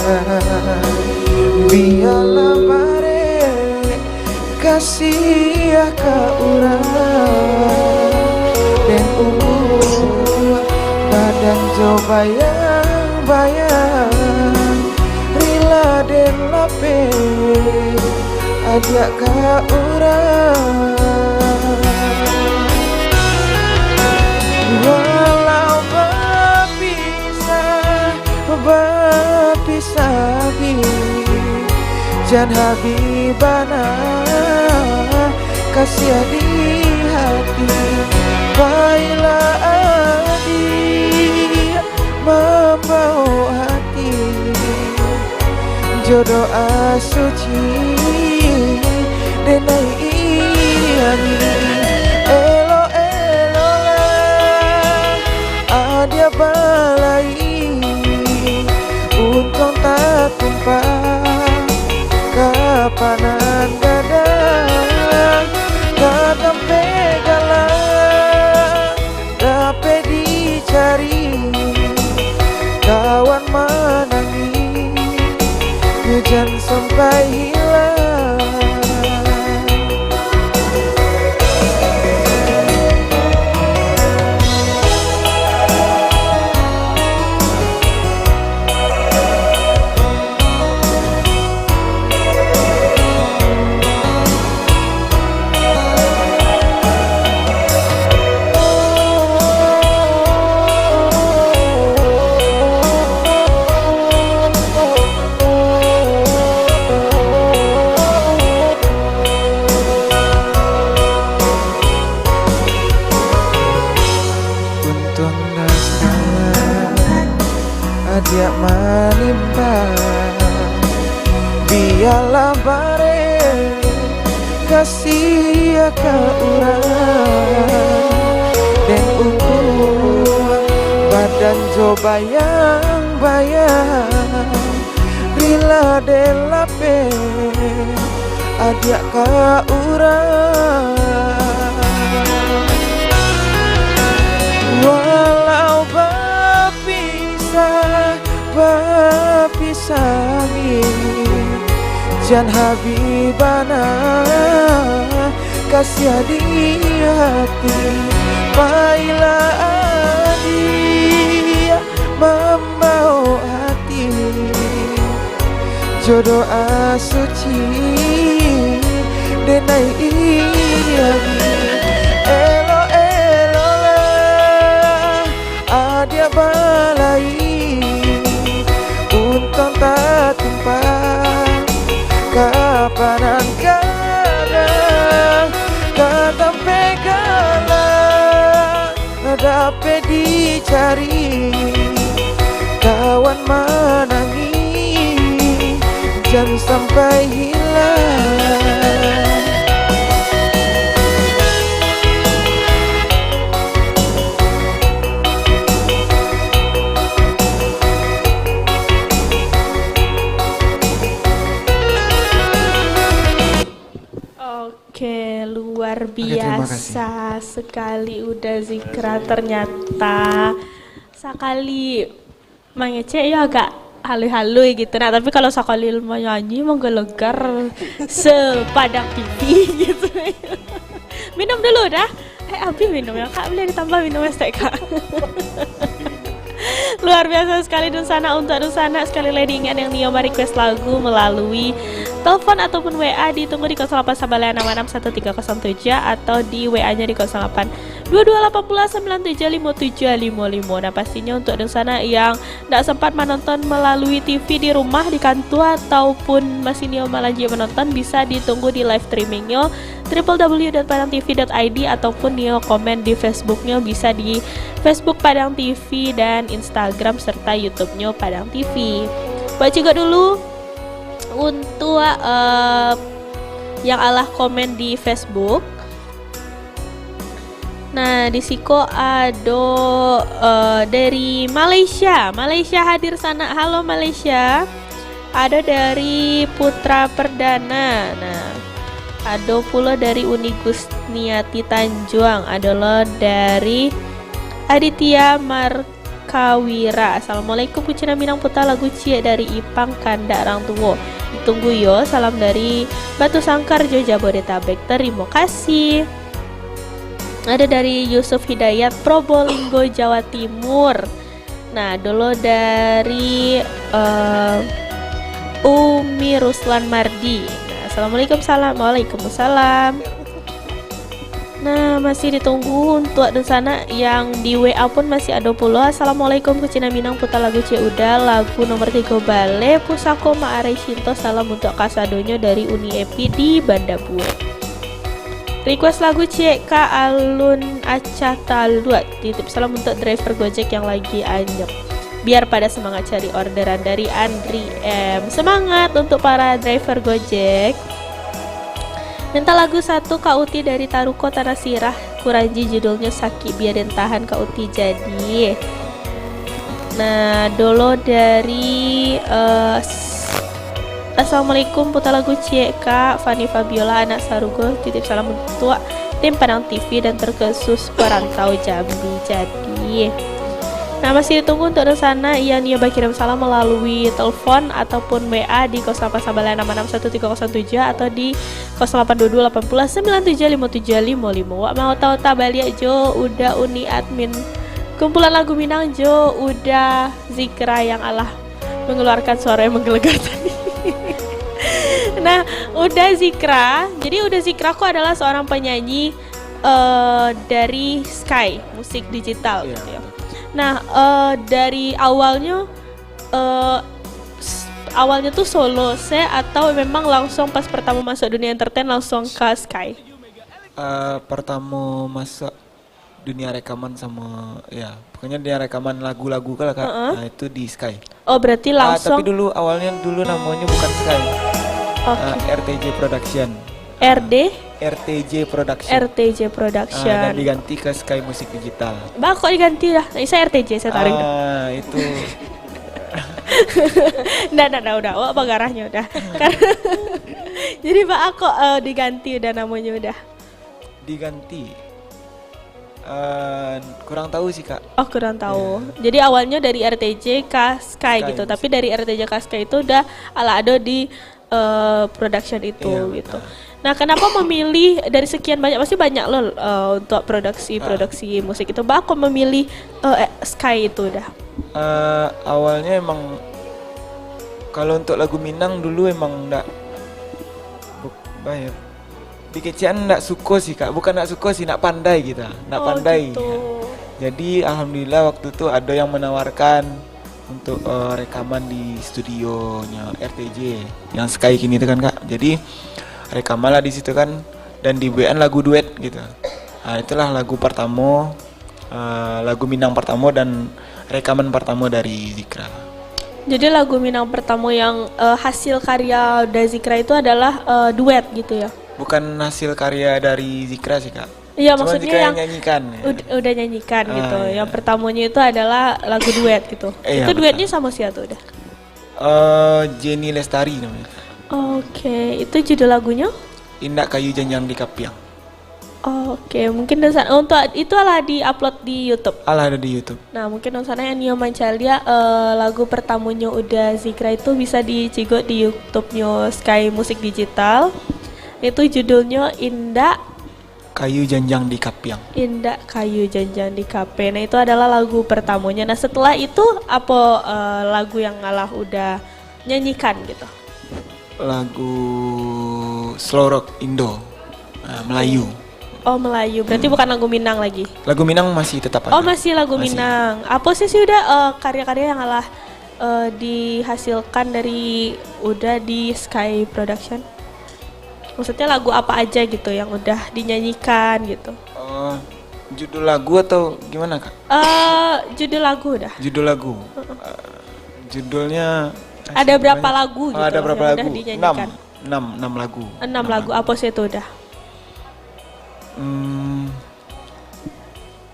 biarlah bare kasih ke urang dan badan jo bayang rila den lape adik ke urang. Walau berpisah jangan habibana kasih di hati baiklah adik membawa hati jodoh asuci denai ini dia balai untung tak tumpah kapanan gadang kadang pegalan dapat dicari kawan menangis hujan sampai hilang. Dia manimbang, biarlah bare kasih ke urang dan badan jo bayang rila de lape adik ke urang. Walau berpisah jangan habibana kasih di hati baiklah dia membawa hati jodoh asuci denai ini elo lah adia balai untung tak tumpah kapanan kadang kata pegalan dapat dicari kawan menangis jangan sampai hilang. Oke, luar biasa sekali udah Zikra ternyata sekali mengecek ya agak halu-halu gitu. Nah, tapi kalau sekali ilmu nyanyi menggelegar sepadang TV gitu. Minum dulu dah. Abi minum ya Kak, boleh ditambah minum es teh Kak. Luar biasa sekali Dusana. Untuk Dusana sekali lagi ingat yang Nio request lagu melalui telepon ataupun WA ditunggu di 0819661307 atau di WA-nya di 082280975755. Nah pastinya untuk Dusana yang tidak sempat menonton melalui TV di rumah, di kantor ataupun masih Nio lanjut menonton, bisa ditunggu di live streamingnya www.padangtv.id ataupun Nio komen di Facebooknya, bisa di Facebook Padang TV dan Instagram serta YouTube-nya Padang TV. Baca juga dulu untuk yang alah komen di Facebook. Nah di siko ada dari Malaysia hadir sana. Halo Malaysia. Ada dari Putra Perdana. Nah ada pula dari Uni Gusniati Tanjuang. Adalah dari Aditya Markawira. Assalamualaikum Pucina Minang Putra lagu cie dari Ipang Kandak Rang Tuwo. Ditunggu yo. Salam dari Batu Sangkar Jo Jabodetabek. Terima kasih. Ada dari Yusuf Hidayat Probolinggo Jawa Timur. Nah dulu dari Umi Ruslan Mardi. Nah, Assalamualaikum salam. Waalaikumsalam. Nah masih ditunggu untuk di sana yang di WA pun masih ada pula. Assalamualaikum Kucina Minang Putra lagu C udah lagu nomor 3 Bale Pusako Ma'are Shinto. Salam untuk kasadonya dari Uni Epi di Banda Bue. Request lagu C Kak Alun Aca Taluat. Titip salam untuk driver Gojek yang lagi anyep. Biar pada semangat cari orderan dari Andri M. Semangat untuk para driver Gojek. Minta lagu satu Kak Uti dari Taruko Tanah Sirah Kuranji, judulnya Saki biarin tahan Kak Uti jadi. Nah dolo dari Assalamualaikum putar lagu Cie Kak Fani Fabiola anak Sarugo. Titip salam untuk tim Padang TV dan terkhusus perantau Jambi jadi. Nah masih ditunggu untuk sana yang nyoba kirim salam melalui telepon ataupun WA di 0819661307 atau di 082280975755. Wak mau tahu tabalia Jo udah Uni admin kumpulan lagu Minang Jo udah Zikra yang Allah mengeluarkan suara yang menggelegar tadi. Nah udah Zikra, jadi udah Zikra aku adalah seorang penyanyi dari Sky musik digital gitu ya. Nah dari awalnya tuh solo atau memang langsung pas pertama masuk dunia entertain langsung ke Sky? Pertama masuk dunia rekaman sama ya pokoknya dunia rekaman lagu-lagu kan Kak. Nah itu di Sky. Oh berarti langsung. Tapi awalnya namanya bukan Sky. RTJ Production. RTJ Production. Dan diganti ke Sky Musik Digital. Kok diganti lah? Saya RTJ saya tarik. Itu. udah. Wah bagarahnya udah. Jadi kok diganti udah namanya udah. Diganti. Kurang tahu sih Kak. Oh kurang tahu. Jadi awalnya dari RTJ ke Sky gitu. Musik. Tapi dari RTJ ke Sky itu udah ada di production itu gitu. Nah, kenapa memilih dari sekian banyak, pasti banyak loh untuk produksi musik itu, kok memilih Sky itu dah? Awalnya emang kalau untuk lagu Minang dulu emang enggak bayar. Di kecian enggak suka sih Kak, bukan enggak suka sih, enggak pandai kita, enggak pandai. Gitu. Jadi alhamdulillah waktu itu ada yang menawarkan untuk rekaman di studionya RTJ yang Sky kini itu kan Kak. Jadi rekaman lah di situ kan dan dibuatkan lagu duet gitu. Nah itulah lagu pertama, lagu Minang pertama dan rekaman pertama dari Zikra. Jadi lagu Minang pertama yang hasil karya dari Zikra itu adalah duet gitu ya? Bukan hasil karya dari Zikra sih Kak. Iya maksudnya yang nyanyikan. Udah nyanyikan gitu. Ya. Yang pertamanya itu adalah lagu duet gitu. Itu duetnya sama siapa tuh udah? Jenny Lestari namanya. Oke, itu judul lagunya? Indak Kayu Janjang di Kapiang. Oke, mungkin untuk itu di-upload di YouTube. Ada di YouTube. Nah, mungkin sana yang Nio Mancalia lagu pertamanya udah Zikra itu bisa dicigo di YouTube-nya Sky Musik Digital. Itu judulnya Indak Kayu Janjang di Kapiang. Indah Kayu Janjang di Kape. Nah itu adalah lagu pertamanya. Nah setelah itu apa lagu yang Alah udah nyanyikan gitu? Lagu slow rock Indo, Melayu. Oh Melayu, berarti bukan lagu Minang lagi? Lagu Minang masih tetap ada. Oh masih lagu Minang. Apa sih udah karya-karya yang Alah dihasilkan dari udah di Sky Production? Maksudnya lagu apa aja gitu yang udah dinyanyikan gitu? Judul lagu atau gimana Kak? Judul lagu udah. Judul lagu. Judulnya ada berapa lagu gitu? Ada berapa lagu? Udah dinyanyikan? 6 lagu. 6 lagu. Apa sih itu udah?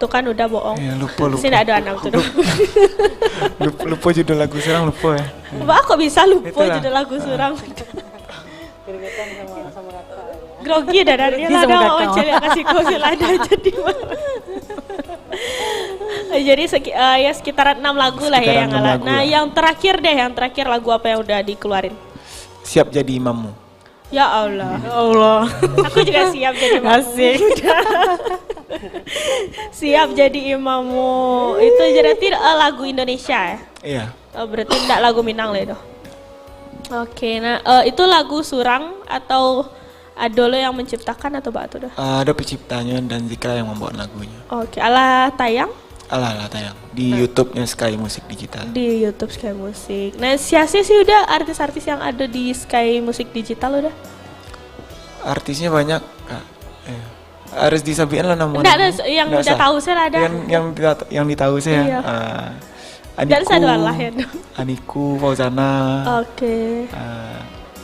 Tuh kan udah bohong. Ya, lupa. Sini ada 6 tuh. lupa judul lagu surang lupa ya. Kok bisa lupa judul lagu surang? Grogi dah dari lah dah orang cari kasih kopi ada jadi. Jadi ya sekitaran 6 lagu lah ya yang Alah. Nah, yang terakhir lagu apa yang udah dikeluarin? Siap jadi imammu. Ya Allah. Aku juga siap jadi imammu. Siap jadi imammu. Itu berarti lagu Indonesia ya? Iya. Berarti enggak lagu Minang lah itu. Oke, nah itu lagu surang atau Adolo yang menciptakan atau Batu dah? Ada penciptanya dan Zikra yang membuat lagunya. Oke, Alah tayang? Alah tayang di YouTube-nya Sky Musik Digital. Di YouTube Sky Musik. Nah, siapa sih udah artis-artis yang ada di Sky Musik Digital udah? Artisnya banyak, Kak. Harus disampaikan lah namanya. Enggak, yang udah tahu saya ada. Yang ditahu saya. Iya. Aniku, Fauzana. Oke.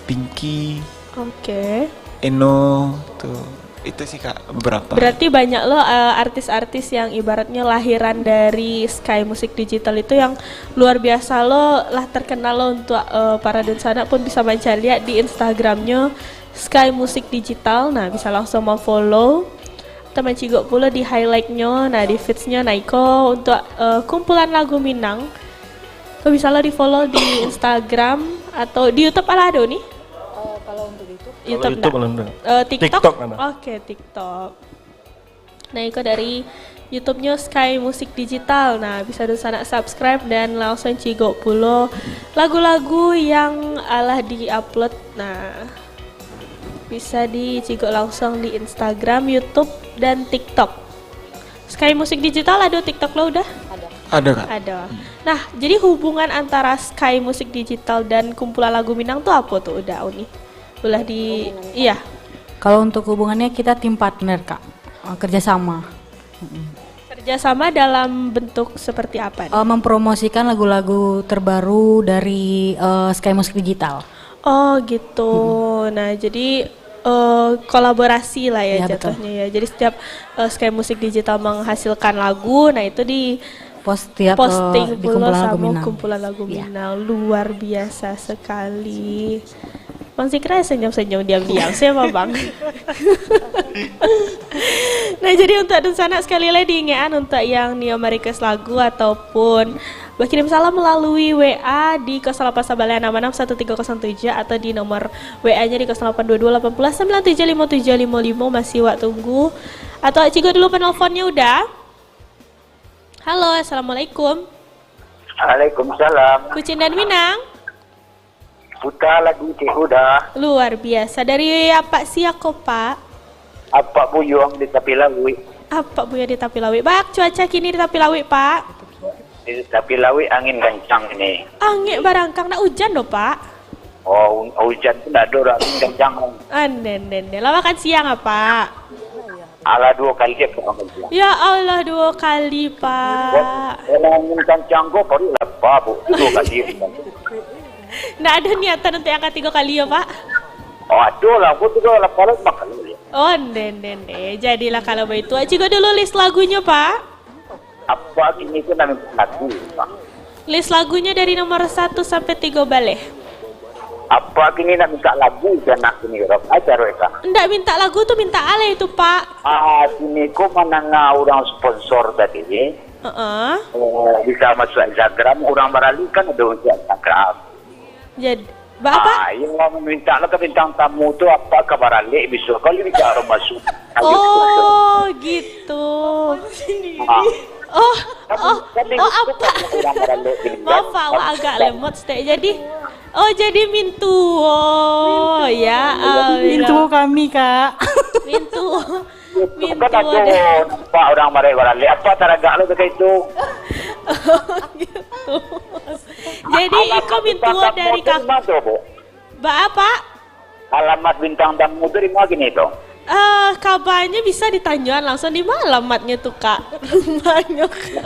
Pinky. Oke. Eno tuh. Itu sih Kak beberapa. Berarti banyak lo artis-artis yang ibaratnya lahiran dari Sky Musik Digital itu yang luar biasa lo lah terkenal lo untuk para densana pun bisa mencari lihat di Instagramnya Sky Musik Digital. Nah bisa langsung mau follow teman cigok pula di highlightnya, nah di feedsnya Naiko untuk kumpulan lagu Minang. Kau bisa lo di follow di Instagram atau di YouTube ala ada nih? Kalau untuk YouTube TikTok? Oke, TikTok. Nah itu dari YouTube-nya Sky Musik Digital. Nah bisa di sana subscribe dan langsung cigok pula lagu-lagu yang Alah di-upload. Nah bisa dicigok langsung di Instagram, YouTube, dan TikTok. Sky Musik Digital ada TikTok lo udah? Ada Kak. Ada. Nah jadi hubungan antara Sky Musik Digital dan kumpulan lagu Minang tuh apa tuh udah Uni? Udah di iya. Kalau untuk hubungannya kita tim partner Kak, kerjasama. Kerjasama dalam bentuk seperti apa? Mempromosikan lagu-lagu terbaru dari Sky Musik Digital. Oh gitu. Nah jadi kolaborasi lah ya jatuhnya ya. Jadi setiap Sky Musik Digital menghasilkan lagu, nah itu di posting di kumpulan lagu Minang. Luar biasa sekali. Bang Zikra senyum-senyum diam-diam, saya mah Bang. Nah jadi untuk Dunsana sekali lagi diingatkan untuk yang Neo Marikas lagu ataupun berkirim salam melalui WA di 0819661307 atau di nomor WA-nya di 082218909755 masih waktu tunggu. Atau Cigo dulu penelponnya udah. Halo, assalamualaikum. Waalaikumsalam. Kucing dan Minang. Putar lagi Cik Huda. Luar biasa. Dari apa sih aku Pak? Apa buyung di Tapi Lawi? Apa buyung di Tapi Lawi? Bak, cuaca kini di Tapi Lawi Pak? Di Tapi Lawi angin kencang ini. Angin barangkang, nak hujan loh Pak? Oh, hujan itu tidak ada angin kencang. Lama kan siang apa? Ala 2 kali ya Pak. Ya Allah 2 kali Pak. Angin kencang kok baru lepas Bu, 2 kali. Nggak ada niatan untuk angkat 3 kali ya Pak? Oh aduh lah, aku tuh lepas makan. Oh jadilah kalau begitu. Cikgu dulu list lagunya Pak. Apa ini itu namanya lagu Pak? List lagunya dari nomor 1 sampai 3 balik. Apa ini nak minta lagu dan nak ini rock aja Roeka? Nggak minta lagu tuh minta ale itu Pak. Ini kok menengah orang sponsor tadi ni. Bisa masuk Instagram, orang barali kan ada untuk Instagram. Jadi, apa? Yang minta lah ke bintang tamu tu apa kabar alik bisa kali ni kalau masuk. Oh, apa? Maaf Pak, wah agak lemot stek. Jadi Mintu. Oh, ya. Mintu kami, Kak. Mintu. Kan aku nampak orang barale. Apa taragak lo kayak itu? Gitu. Jadi Iko Mintu dari Kak. Apa? Alamat bintang tamu dari mana gini itu? Kabarnya bisa ditanyakan langsung di mana alamatnya tuh Kak? Rumahnya Kak.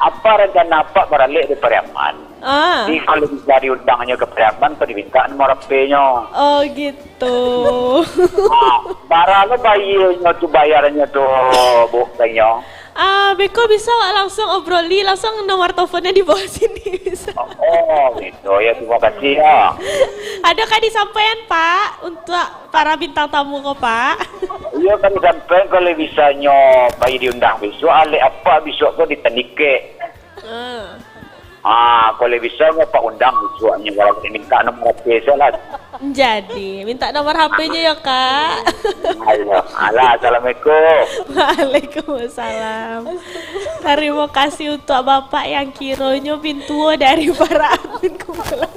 Apa rencana Pak barale di Pariaman? Jadi kalau bisa diundangnya ke Pariaman, kau diminta nomor HP-nya. Oh gitu. Barale bayarnya tuh Bu, kayaknya. Beko bisa langsung obroli, langsung nomor teleponnya di bawah sini bisa. Oh gitu ya, terima kasih ya. Ada kah disampaikan Pak untuk para bintang tamu kok Pak? Iya kan sampai kalau bisanya bayi diundang besok, ale apa besok kau ditandike. Kalau bisa Pak undang besoknya kalau minta nomor HP saya. Jadi minta nomor HP-nya ya Kak. Assalamualaikum. Waalaikumsalam. Terima kasih untuk Bapak yang kiranya pintu dari para admin kumpulan.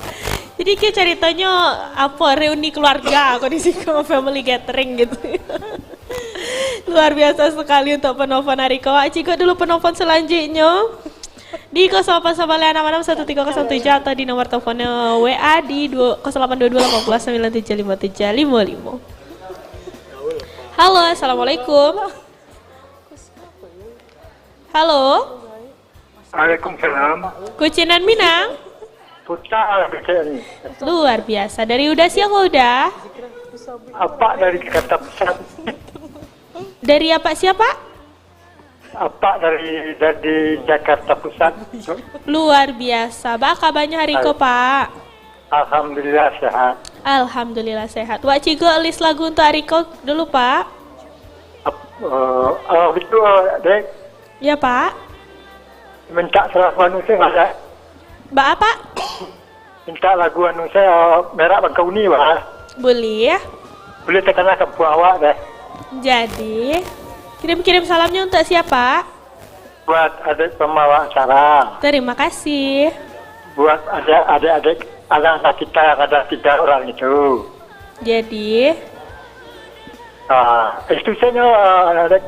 Jadi kayak ceritanya apa reuni keluarga aku di sini family gathering gitu. Luar biasa sekali untuk penelpon Ariko. Cikgu dulu penelpon selanjutnya. Di 0819561307 atau di nomor teleponnya WA di 082218975755. Halo, assalamualaikum. Halo. Waalaikumsalam. Kucinan Minang. Putra Kucin. Luar biasa. Dari udah siang udah. Apa dari kata pesan? Dari apa siapa? Apa dari Jakarta Pusat. Luar biasa. Pak kabarnya hari ko Pak? Alhamdulillah sehat. Alhamdulillah sehat. Wak Cigo list lagu untuk Ariko dulu Pak. Itu Dek. Ya Pak. Minta salah anu saya ada. Mbak apa? Minta lagu anu saya Merah Bangkauni Pak. Boleh ya. Boleh tekan ke awak deh. Jadi kirim-kirim salamnya untuk siapa? Buat adik pembawa acara. Terima kasih. Buat adik-adik anak kita yang ada 3 orang itu. Jadi? Itu saja adik.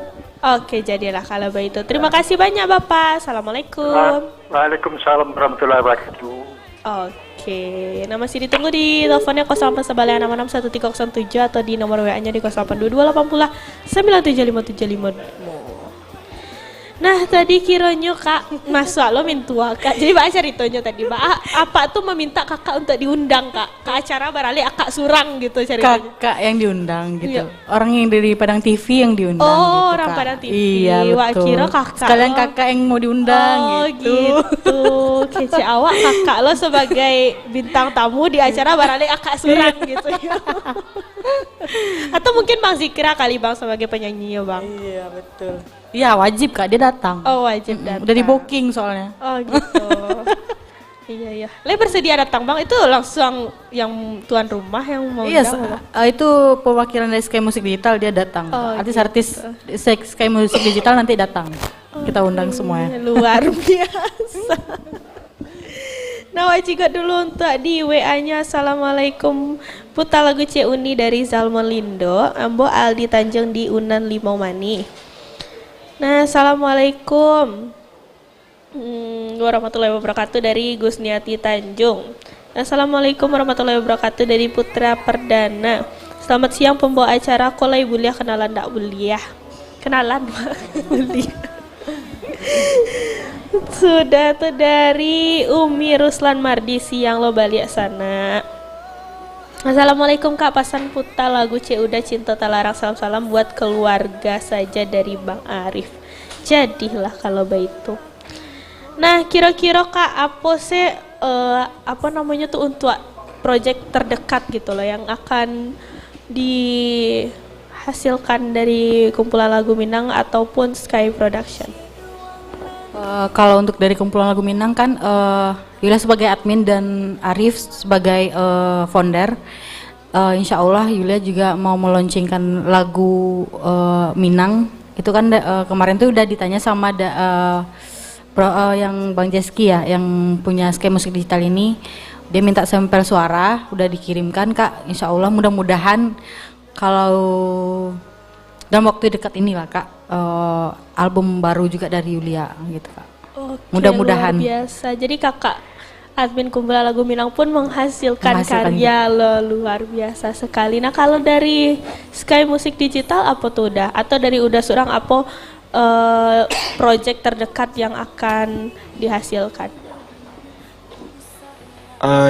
Oke, jadilah kalau begitu. Terima kasih banyak Bapak. Assalamualaikum. Waalaikumsalam warahmatullahi wabarakatuh. Oke, nah masih ditunggu di teleponnya 0819561307 atau di nomor WA-nya di 082280975755. Nah tadi kiranya Kak masuk lo mintua Kak. Jadi Mbak ceritanya tadi Mbak apa tuh meminta Kakak untuk diundang Kak ke acara barali akak surang gitu ceritanya. Kakak yang diundang gitu. Iya. Orang yang dari Padang TV yang diundang gitu. Oh, orang Kak. Padang TV. Iya, betul. Wah, kira Kakak. Sekalian Kakak yang mau diundang gitu. Gitu. Kece awak Kakak lo sebagai bintang tamu di acara barali akak surang gitu ya. Atau mungkin Bang Zikra kali Bang sebagai penyanyi ya Bang. Iya, betul. Iya wajib Kak, dia datang. Oh wajib datang. Udah di booking soalnya. Oh gitu. Iya. Le bersedia datang Bang, itu langsung yang tuan rumah yang mau datang? Iya, itu perwakilan dari Sky Musik Digital dia datang. Artis-artis Sky Musik Digital nanti datang. Kita undang semuanya. Luar biasa. Nah wajib dulu untuk di WA-nya. Assalamualaikum. Puta lagu C Uni dari Zalmon Lindo. Ambo Aldi Tanjung di Unan Limau Mani. Nah, assalamualaikum warahmatullahi wabarakatuh dari Gusniati Tanjung. Assalamualaikum warahmatullahi wabarakatuh dari Putra Perdana. Selamat siang pembawa acara Kolai Buliah kenalan ndak buliah. Kenalan buliah. Sudah tuh dari Umi Ruslan Mardi siang lo balik sana. Assalamualaikum Kak, pasan puta lagu C udah cinta talarang salam-salam buat keluarga saja dari Bang Arif. Jadilah kalau begitu. Nah kira-kira Kak apa sih apa namanya tuh untuk project terdekat gitu loh yang akan dihasilkan dari kumpulan lagu Minang ataupun Sky Production? Kalau untuk dari kumpulan lagu Minang kan Yulia sebagai admin dan Arif sebagai founder. Insya Allah Yulia juga mau meluncurkan lagu Minang Itu kan kemarin tuh udah ditanya sama yang Bang Jeski ya, yang punya Sky Musik Digital ini. Dia minta sampel suara, udah dikirimkan Kak. Insya Allah mudah-mudahan kalau dalam waktu dekat inilah Kak, album baru juga dari Yulia gitu Kak. Mudah-mudahan. Luar biasa. Jadi kakak admin kumpulan lagu Minang pun menghasilkan karya luar biasa sekali. Nah kalau dari Sky Musik Digital apa tuh udah? Atau dari udah seorang apa project terdekat yang akan dihasilkan?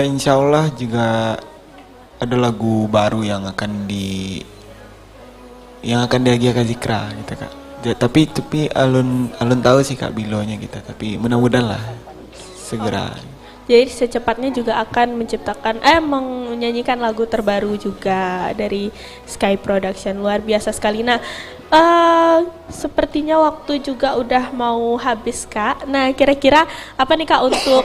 Insya Allah juga ada lagu baru yang akan dihadiahkan Zikra gitu Kak. Tapi alun tahu sih Kak bilonya gitu. Tapi mudah-mudahan lah segera. Jadi secepatnya juga akan menyanyikan lagu terbaru juga dari Sky Production. Luar biasa sekali. Nah, sepertinya waktu juga udah mau habis Kak. Nah, kira-kira apa nih Kak untuk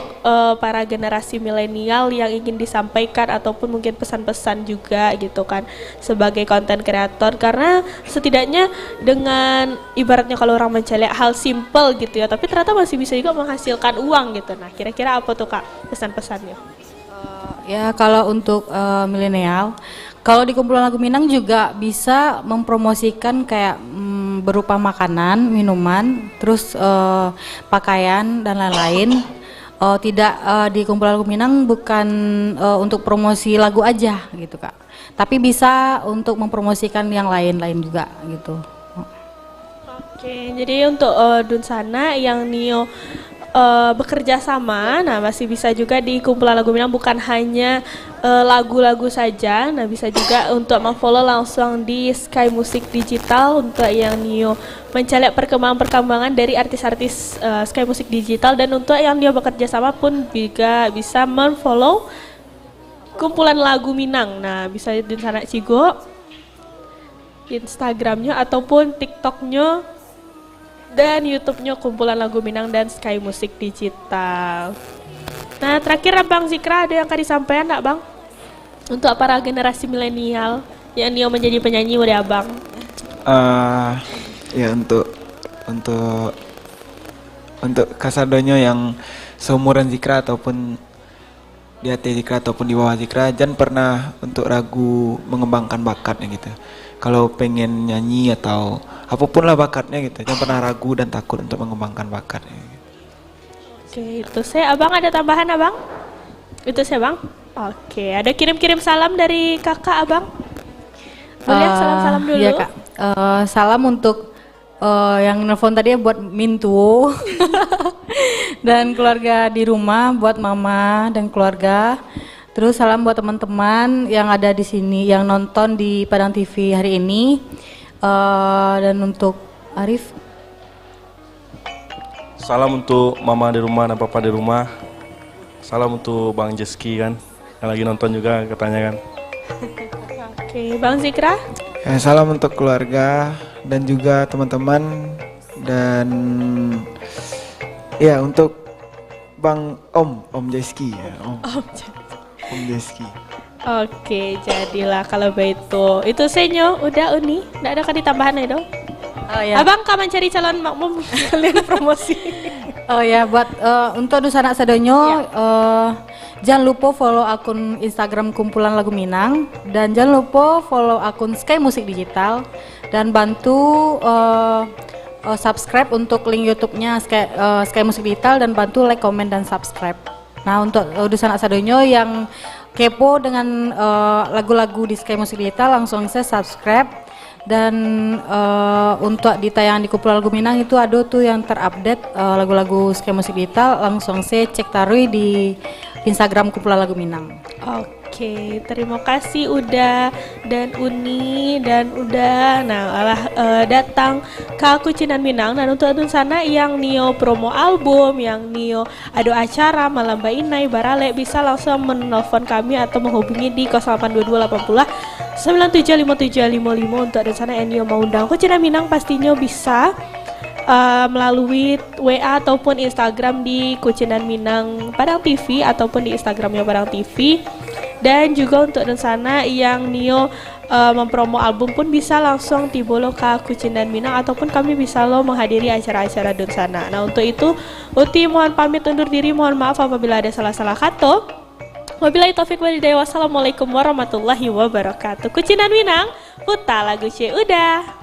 para generasi milenial yang ingin disampaikan ataupun mungkin pesan-pesan juga gitu kan sebagai konten kreator, karena setidaknya dengan ibaratnya kalau orang mencari hal simple gitu ya, tapi ternyata masih bisa juga menghasilkan uang gitu. Nah, kira-kira apa tuh Kak pesan-pesannya? Ya kalau untuk milenial, kalau di kumpulan lagu Minang juga bisa mempromosikan kayak berupa makanan, minuman, terus pakaian dan lain-lain. Tidak di kumpulan lagu Minang bukan untuk promosi lagu aja gitu Kak, tapi bisa untuk mempromosikan yang lain-lain juga gitu. Oke, jadi untuk Dunsana yang Nio bekerja sama, nah masih bisa juga di kumpulan lagu Minang bukan hanya lagu-lagu saja, nah bisa juga untuk memfollow langsung di Sky Musik Digital untuk yang Nio mencari perkembangan dari artis-artis Sky Musik Digital, dan untuk yang Nio bekerja sama pun juga bisa memfollow kumpulan lagu Minang. Nah bisa di sana Cigo Instagramnya ataupun TikToknya dan YouTube-nya kumpulan lagu Minang dan Sky Musik Digital. Nah terakhir Bang Zikra, ada yang akan disampaikan enggak Bang untuk para generasi milenial yang Nio menjadi penyanyi udah Abang? Ya untuk kasadonyo yang seumuran Zikra ataupun di atas Zikra ataupun di bawah Zikra, jangan pernah untuk ragu mengembangkan bakatnya gitu. Kalau pengen nyanyi atau apapun lah bakatnya gitu, jangan pernah ragu dan takut untuk mengembangkan bakatnya gitu. Oke, itu saya. Abang ada tambahan Abang? Itu saya Bang. Oke, ada kirim-kirim salam dari kakak Abang? Boleh salam-salam dulu? Iya Kak, salam untuk yang nelfon tadi buat Mintu dan keluarga di rumah, buat mama dan keluarga. Terus salam buat teman-teman yang ada di sini, yang nonton di Padang TV hari ini. Dan untuk Arif, salam untuk mama di rumah dan papa di rumah. Salam untuk Bang Jeski kan, yang lagi nonton juga katanya kan. Oke, Bang Zikra? Salam untuk keluarga dan juga teman-teman, dan ya untuk Bang Om Jeski ya, Om Jeski. Oke, jadilah kalau begitu. Itu senyo, udah Uni, nggak ada kan ditambahan ya dong? Oh ya. Abang kapan cari calon makmum kalian promosi? Oh ya, buat untuk Dusana Sadonyo, jangan lupa follow akun Instagram kumpulan lagu Minang, dan jangan lupa follow akun Sky Musik Digital, dan bantu subscribe untuk link YouTube-nya Sky Musik Digital, dan bantu like, comment, dan subscribe. Nah untuk Dusana Sadonyo yang kepo dengan lagu-lagu di Sky Musik Digital, langsung saya subscribe. Dan untuk ditayangan di kumpulan lagu Minang itu ada tuh yang terupdate lagu-lagu Sky Musik Digital, langsung saya cek taruh di Instagram kumpulan lagu Minang. Oke, terima kasih udah dan Uni dan udah datang ke Kucinan Minang. Dan untuk sana yang Nio promo album, yang Nio ada acara malam Bainai Barale, bisa langsung menelpon kami atau menghubungi di 082280 975755 untuk sana yang Nio mau undang Kucinan Minang. Pastinya bisa melalui WA ataupun Instagram di Kucinan Minang Padang TV ataupun di Instagramnya Padang TV. Dan juga untuk sana yang Nio mempromo album pun bisa langsung dibolo ke Kucing dan Minang ataupun kami bisa lo menghadiri acara-acara di sana. Nah untuk itu Uti mohon pamit undur diri, mohon maaf apabila ada salah-salah kata. Wabillahi taufik walhidayah. Wassalamualaikum warahmatullahi wabarakatuh. Kucing dan Minang, putar lagu C udah.